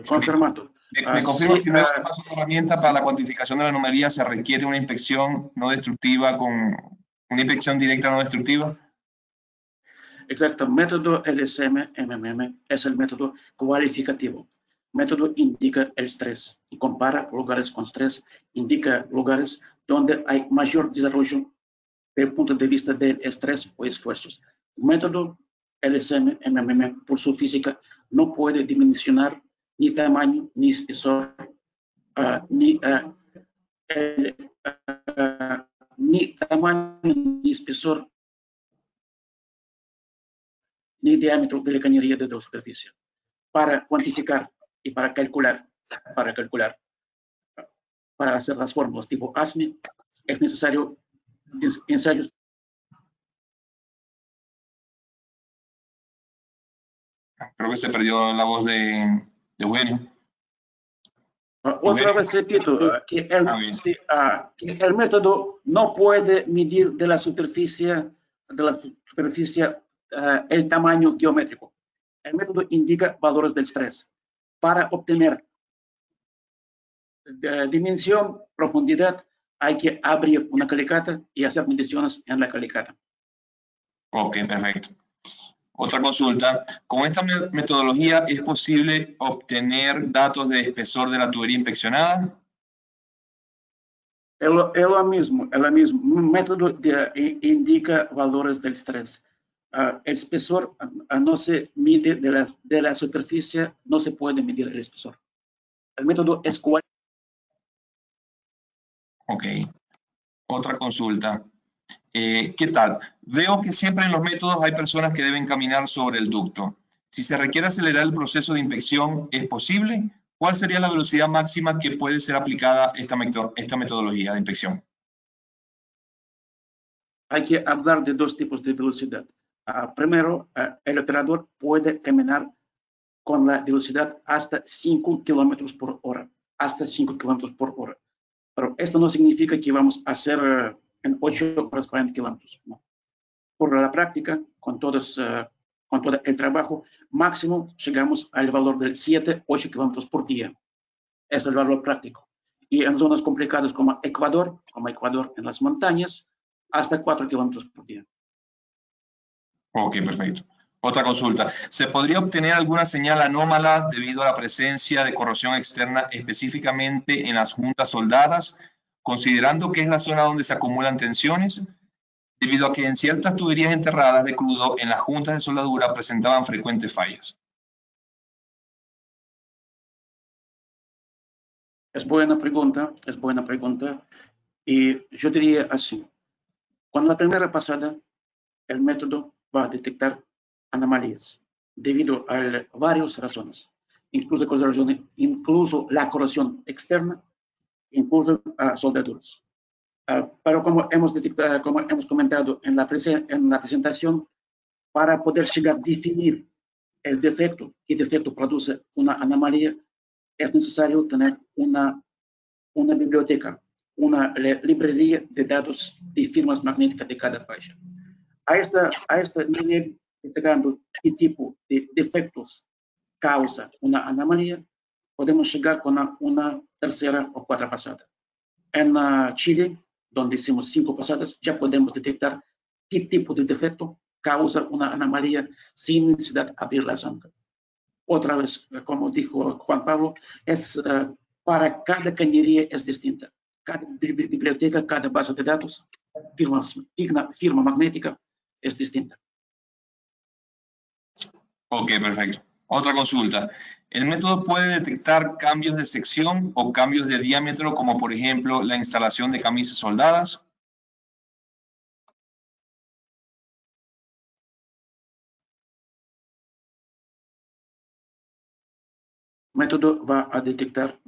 Confirmado. Me confirma si luego del paso de la herramienta para la cuantificación de la anomalía se requiere una inspección no destructiva con una inspección directa no destructiva. Exacto, método LSM-MMM es el método cualificativo. Método indica el estrés y compara lugares con estrés, indica lugares donde hay mayor desarrollo desde el punto de vista del estrés o esfuerzos. Método LSM-MMM, por su física, no puede dimensionar ni tamaño, ni espesor, ni tamaño, ni espesor, ni diámetro de la cañería de la superficie. Para cuantificar y para calcular, para hacer las fórmulas tipo ASME, es necesario ensayos. Creo que se perdió la voz de Eugenio. Otra vez repito, que el método no puede medir de la superficie el tamaño geométrico. El método indica valores del estrés. Para obtener dimensión, profundidad, hay que abrir una calicata y hacer mediciones en la calicata. Ok, perfecto. Otra consulta. ¿Con esta metodología es posible obtener datos de espesor de la tubería inspeccionada? Es lo mismo. El método indica valores del estrés. El espesor no se mide de la superficie, no se puede medir el espesor. El método es cuál. Ok. Otra consulta. ¿Qué tal? Veo que siempre en los métodos hay personas que deben caminar sobre el ducto. Si se requiere acelerar el proceso de inspección, ¿es posible? ¿Cuál sería la velocidad máxima que puede ser aplicada esta metodología de inspección? Hay que hablar de dos tipos de velocidad. Primero, el operador puede caminar con la velocidad hasta 5 kilómetros por hora. Hasta 5 kilómetros por hora. Pero esto no significa que vamos a hacer en 8 horas 40 kilómetros. No. Por la práctica, con todo el trabajo, máximo llegamos al valor de 7-8 kilómetros por día. Es el valor práctico. Y en zonas complicadas como Ecuador en las montañas, hasta 4 kilómetros por día. Ok, perfecto. Otra consulta. ¿Se podría obtener alguna señal anómala debido a la presencia de corrosión externa específicamente en las juntas soldadas, considerando que es la zona donde se acumulan tensiones, debido a que en ciertas tuberías enterradas de crudo en las juntas de soldadura presentaban frecuentes fallas? Es buena pregunta, y yo diría así. Con la primera pasada, el método va a detectar anomalías debido a varias razones, incluso la corrosión externa, incluso soldaduras. Pero como hemos comentado en la presentación, para poder llegar a definir el defecto, qué defecto produce una anomalía, es necesario tener una biblioteca, una librería de datos de firmas magnéticas de cada falla. A este nivel, detectando qué tipo de defectos causa una anomalía, podemos llegar con una tercera o cuarta pasada. En Chile, donde hicimos 5 pasadas, ya podemos detectar qué tipo de defecto causa una anomalía sin necesidad de abrir la zanja. Otra vez, como dijo Juan Pablo, para cada cañería es distinta. Cada biblioteca, cada base de datos, firma magnética es distinta. Ok, perfecto. Otra consulta. ¿El método puede detectar cambios de sección o cambios de diámetro, como por ejemplo la instalación de camisas soldadas? El método va a detectar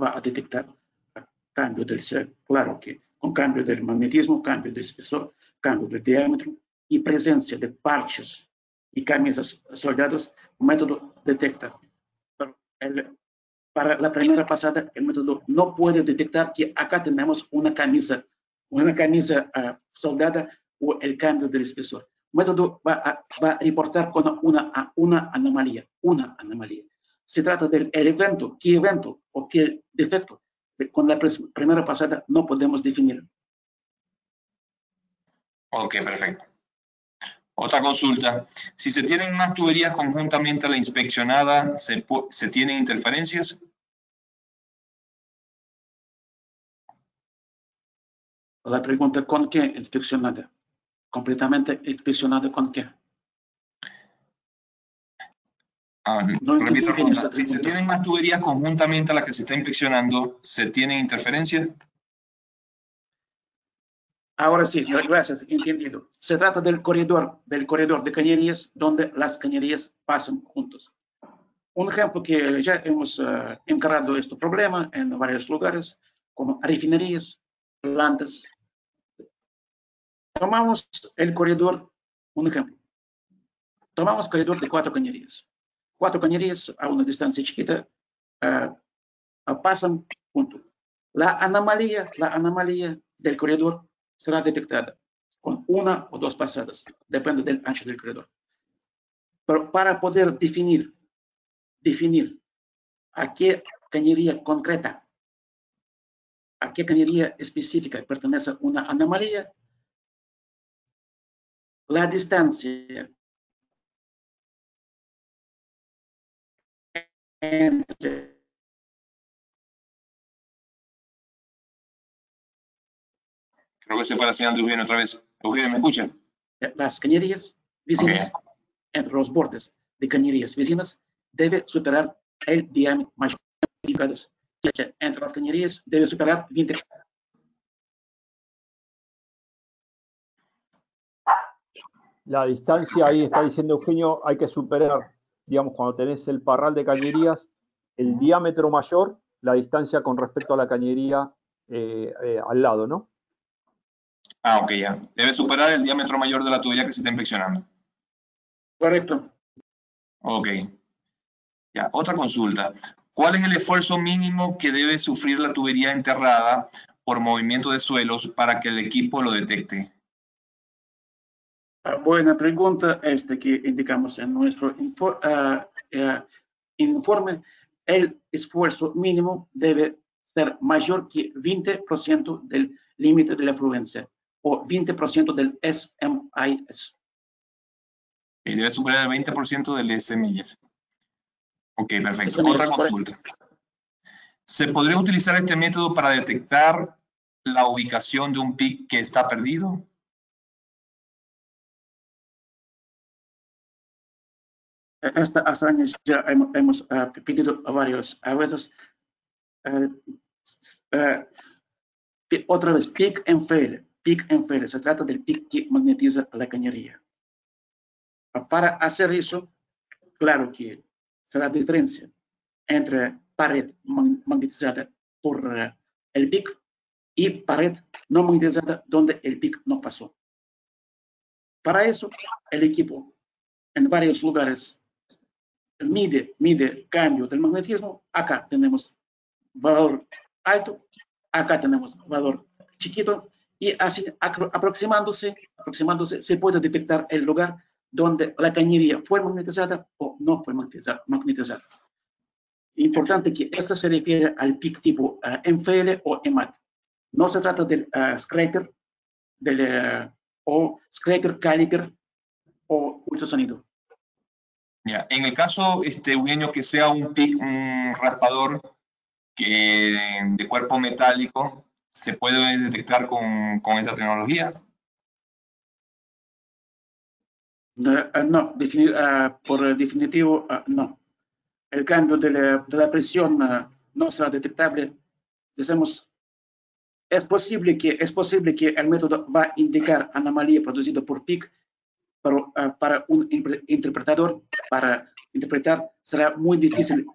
cambio del ser, claro que con cambio del magnetismo, cambio del espesor, cambio del diámetro y presencia de parches y camisas soldadas, el método detecta. Pero para la primera pasada, el método no puede detectar que acá tenemos una camisa soldada o el cambio del espesor. El método va a reportar con una anomalía. Se trata del evento, qué evento o qué defecto. Con la primera pasada no podemos definir. Ok, perfecto. Otra consulta. Si se tienen más tuberías conjuntamente a la inspeccionada, ¿se tienen interferencias? La pregunta, ¿con qué inspeccionada? ¿Completamente inspeccionada con qué? Repito la pregunta. Si se tienen más tuberías conjuntamente a la que se está inspeccionando, ¿se tienen interferencias? Ahora sí, gracias, entendido. Se trata del corredor de cañerías donde las cañerías pasan juntos. Un ejemplo que ya hemos encarado este problema en varios lugares, como refinerías, plantas. Tomamos el corredor, un ejemplo. Tomamos corredor de 4 cañerías. 4 cañerías a una distancia chiquita pasan juntos. La anomalía del corredor será detectada con 1 o 2 pasadas, depende del ancho del corredor. Pero para poder definir a qué cañería concreta, a qué cañería específica pertenece una anomalía, la distancia entre Creo que se fue la señal de Eugenio otra vez. Eugenio, ¿me escucha? las cañerías vecinas, entre los bordes de cañerías vecinas, debe superar el diámetro mayor. Entre las cañerías debe superar 20. La distancia, ahí está diciendo Eugenio, hay que superar, digamos, cuando tenés el parral de cañerías, el diámetro mayor, la distancia con respecto a la cañería al lado, ¿no? Ok, ya. Debe superar el diámetro mayor de la tubería que se está inspeccionando. Correcto. Ok. Ya, otra consulta. ¿Cuál es el esfuerzo mínimo que debe sufrir la tubería enterrada por movimiento de suelos para que el equipo lo detecte? Buena pregunta, que indicamos en nuestro informe. El esfuerzo mínimo debe ser mayor que 20% del límite de la afluencia. o 20% del SMIS. Y debe superar el 20% del SMIS. Ok, perfecto. SMIS, Otra consulta. ¿Se podría utilizar este método para detectar la ubicación de un PIC que está perdido? Hace años ya hemos pedido a veces, otra vez, pick and fail. Pick and fail. Se trata del pic que magnetiza la cañería. Para hacer eso, claro que será la diferencia entre pared magnetizada por el pic y pared no magnetizada donde el pic no pasó. Para eso, el equipo en varios lugares mide cambio del magnetismo. Acá tenemos valor alto, acá tenemos valor chiquito, y así aproximándose se puede detectar el lugar donde la cañería fue magnetizada o no fue magnetizada. Importante que esto se refiere al PIC tipo MFL o EMAT. No se trata del scraper, o scraper caliper o ultrasonido. Ya. En el caso, Eugenio, que sea un PIC, un raspador de cuerpo metálico, ¿se puede detectar con esta tecnología? No, por definitivo, no. El cambio de la presión no será detectable. Decimos, es posible que el método va a indicar anomalía producida por PIC, pero para un interpretador, para interpretar, será muy difícil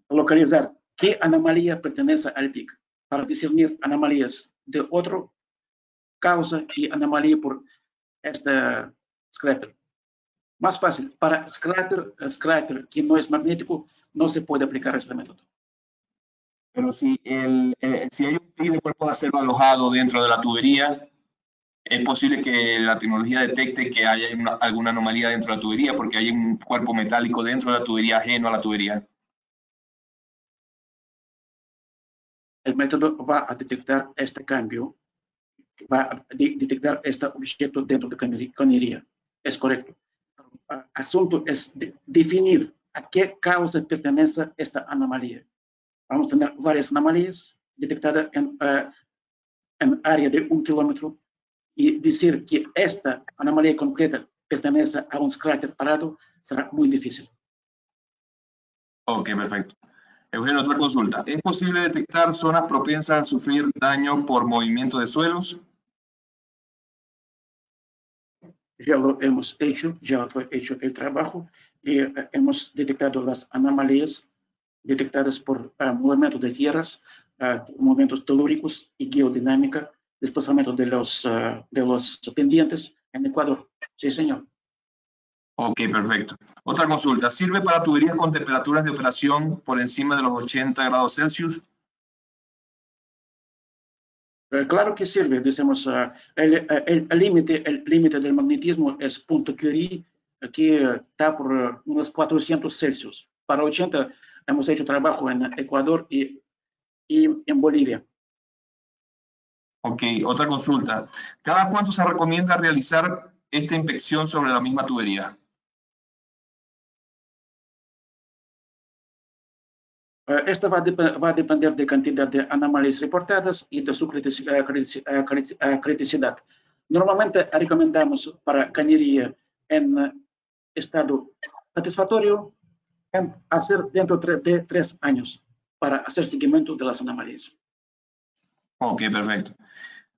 localizar qué anomalía pertenece al PIC, para discernir anomalías de otra causa y anomalía por este scraper. Más fácil, para scraper que no es magnético, no se puede aplicar este método. Pero si hay un PIC de cuerpo de acero alojado dentro de la tubería, es posible que la tecnología detecte que haya alguna anomalía dentro de la tubería porque hay un cuerpo metálico dentro de la tubería ajeno a la tubería. El método va a detectar este cambio, va a detectar este objeto dentro de cañería. Es correcto. El asunto es definir a qué causa pertenece esta anomalía. Vamos a tener varias anomalías detectadas en área de 1 kilómetro, y decir que esta anomalía concreta pertenece a un scraper parado será muy difícil. Ok, perfecto. Eugenio, otra consulta. ¿Es posible detectar zonas propensas a sufrir daño por movimiento de suelos? Ya lo hemos hecho, ya fue hecho el trabajo y hemos detectado las anomalías detectadas por movimiento de tierras, movimientos telúricos y geodinámica, desplazamiento de los pendientes en Ecuador. Sí, señor. Ok, perfecto. Otra consulta. ¿Sirve para tuberías con temperaturas de operación por encima de los 80 grados Celsius? Claro que sirve. Decimos, el límite del magnetismo es punto Curie, que está por unos 400 Celsius. Para 80 hemos hecho trabajo en Ecuador y en Bolivia. Ok, otra consulta. ¿Cada cuánto se recomienda realizar esta inspección sobre la misma tubería? Esto va a depender de cantidad de anomalías reportadas y de su criticidad. Normalmente recomendamos para cañería en estado satisfactorio hacer dentro de 3 años para hacer seguimiento de las anomalías. Ok, perfecto.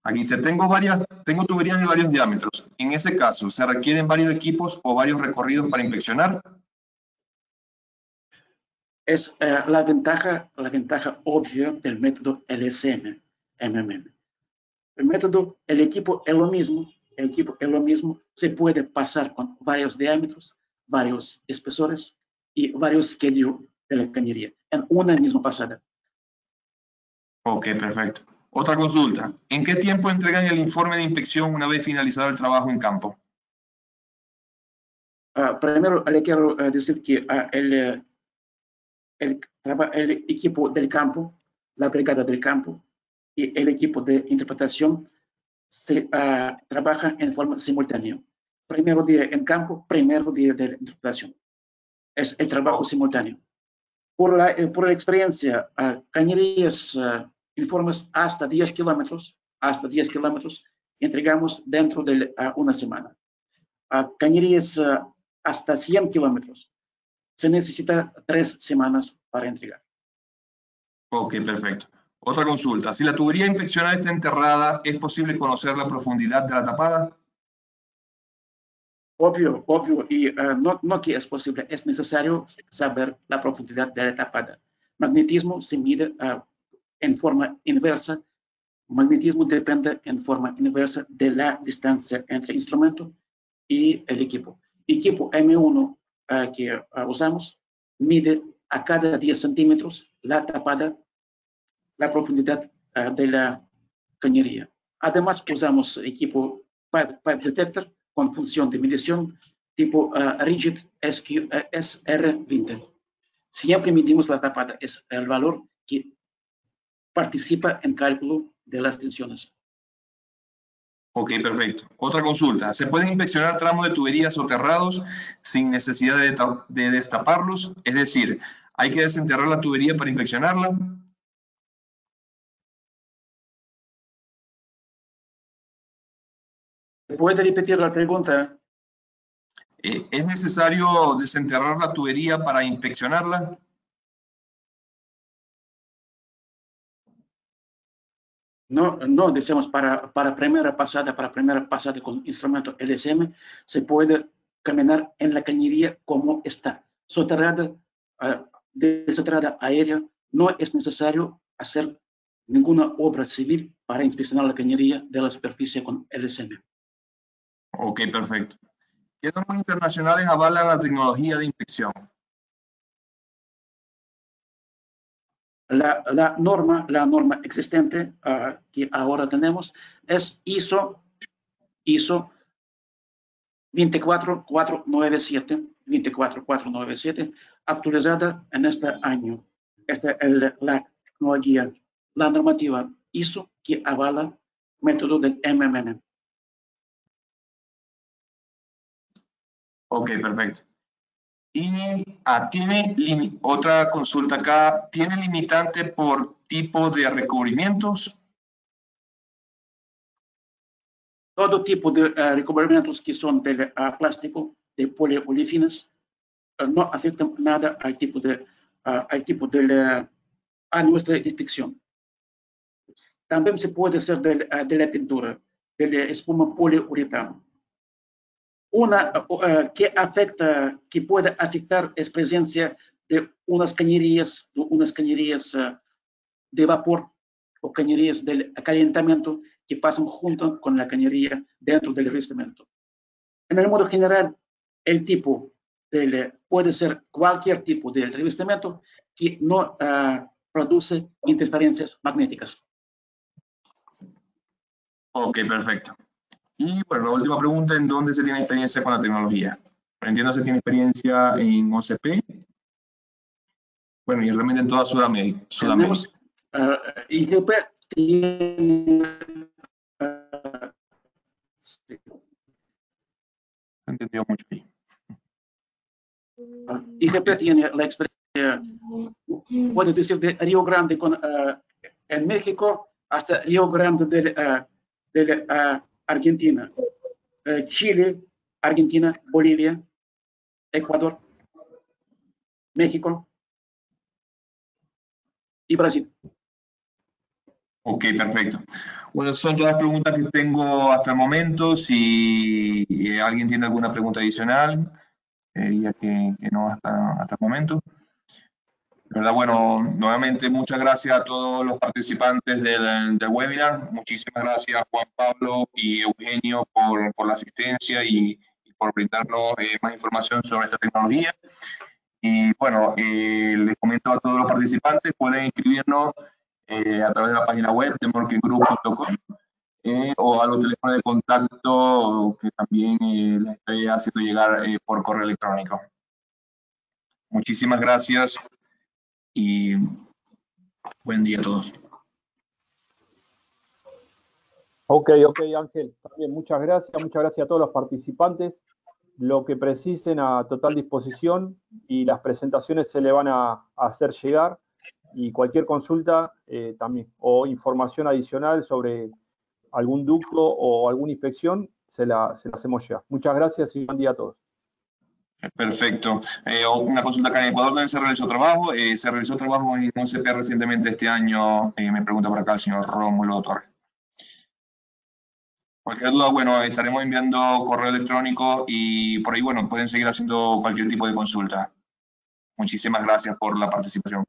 Aquí dice, tengo tuberías de varios diámetros. En ese caso, ¿se requieren varios equipos o varios recorridos para inspeccionar? Es la ventaja obvia del método LSM-MMM. El método, el equipo es lo mismo, se puede pasar con varios diámetros, varios espesores y varios schedules de la cañería en una misma pasada. Ok, perfecto. Otra consulta. ¿En qué tiempo entregan el informe de inspección una vez finalizado el trabajo en campo? Primero le quiero decir que el equipo del campo, la brigada del campo y el equipo de interpretación se trabaja en forma simultánea. Primero día en campo, primero día de interpretación. Es el trabajo simultáneo. Por la experiencia, cañerías informes hasta 10 kilómetros, entregamos dentro de una semana. Cañerías hasta 100 kilómetros, se necesita 3 semanas para entregar. Ok, perfecto. Otra consulta. Si la tubería inspeccionada está enterrada, ¿es posible conocer la profundidad de la tapada? Obvio, y no que es posible, es necesario saber la profundidad de la tapada. Magnetismo se mide en forma inversa. Magnetismo depende en forma inversa de la distancia entre instrumento y el equipo. Equipo M1 que usamos mide a cada 10 centímetros la tapada, la profundidad de la cañería. Además, usamos equipo pipe detector con función de medición tipo Rigid SR20. Siempre medimos la tapada, es el valor que participa en cálculo de las tensiones. Ok, perfecto. Otra consulta. ¿Se pueden inspeccionar tramos de tuberías soterrados sin necesidad de destaparlos? Es decir, ¿hay que desenterrar la tubería para inspeccionarla? ¿Puede repetir la pregunta? ¿Es necesario desenterrar la tubería para inspeccionarla? No, decimos para primera pasada con instrumento LSM, se puede caminar en la cañería como está, soterrada, desoterrada aérea. No es necesario hacer ninguna obra civil para inspeccionar la cañería de la superficie con LSM. Ok, perfecto. ¿Qué normas internacionales avalan la tecnología de inspección? La norma existente que ahora tenemos es ISO 24497, actualizada en este año. Esta es la tecnología, la normativa ISO que avala método del MMM. Ok, perfecto. Y tiene otra consulta acá. ¿Tiene limitante por tipo de recubrimientos? Todo tipo de recubrimientos que son de plástico, de poliolefinas, no afectan nada al tipo de a nuestra inspección. También se puede hacer de la pintura, de la espuma poliuretano. Una que puede afectar es presencia de unas cañerías de vapor o cañerías de calentamiento que pasan junto con la cañería dentro del revestimiento. En el modo general, el tipo puede ser cualquier tipo de revestimiento que no produce interferencias magnéticas. Ok, perfecto. Y bueno, la última pregunta, ¿en dónde se tiene experiencia con la tecnología? Entiendo se tiene experiencia en OCP, bueno, y realmente en toda Sudamérica. Tenemos IGP tiene Se entendió mucho ahí. IGP tiene la experiencia, puedo decir, de Río Grande en México hasta Río Grande de Argentina, Chile, Argentina, Bolivia, Ecuador, México y Brasil. Ok, perfecto. Bueno, son todas las preguntas que tengo hasta el momento. Si alguien tiene alguna pregunta adicional, diría que no hasta el momento. De verdad, bueno, nuevamente muchas gracias a todos los participantes del webinar. Muchísimas gracias Juan Pablo y Eugenio por la asistencia y por brindarnos más información sobre esta tecnología. Y bueno, les comento a todos los participantes, pueden inscribirnos a través de la página web de morkengroup.com o a los teléfonos de contacto que también les estoy haciendo llegar por correo electrónico. Muchísimas gracias y buen día a todos. Ok, Ángel. También muchas gracias a todos los participantes. Lo que precisen a total disposición y las presentaciones se le van a hacer llegar y cualquier consulta también o información adicional sobre algún ducto o alguna inspección se la hacemos llegar. Muchas gracias y buen día a todos. Perfecto. Una consulta acá en Ecuador, ¿dónde se realizó trabajo? Se realizó trabajo en OCP recientemente este año, me pregunta por acá el señor Rómulo Torres. Cualquier duda, bueno, estaremos enviando correo electrónico y por ahí, bueno, pueden seguir haciendo cualquier tipo de consulta. Muchísimas gracias por la participación.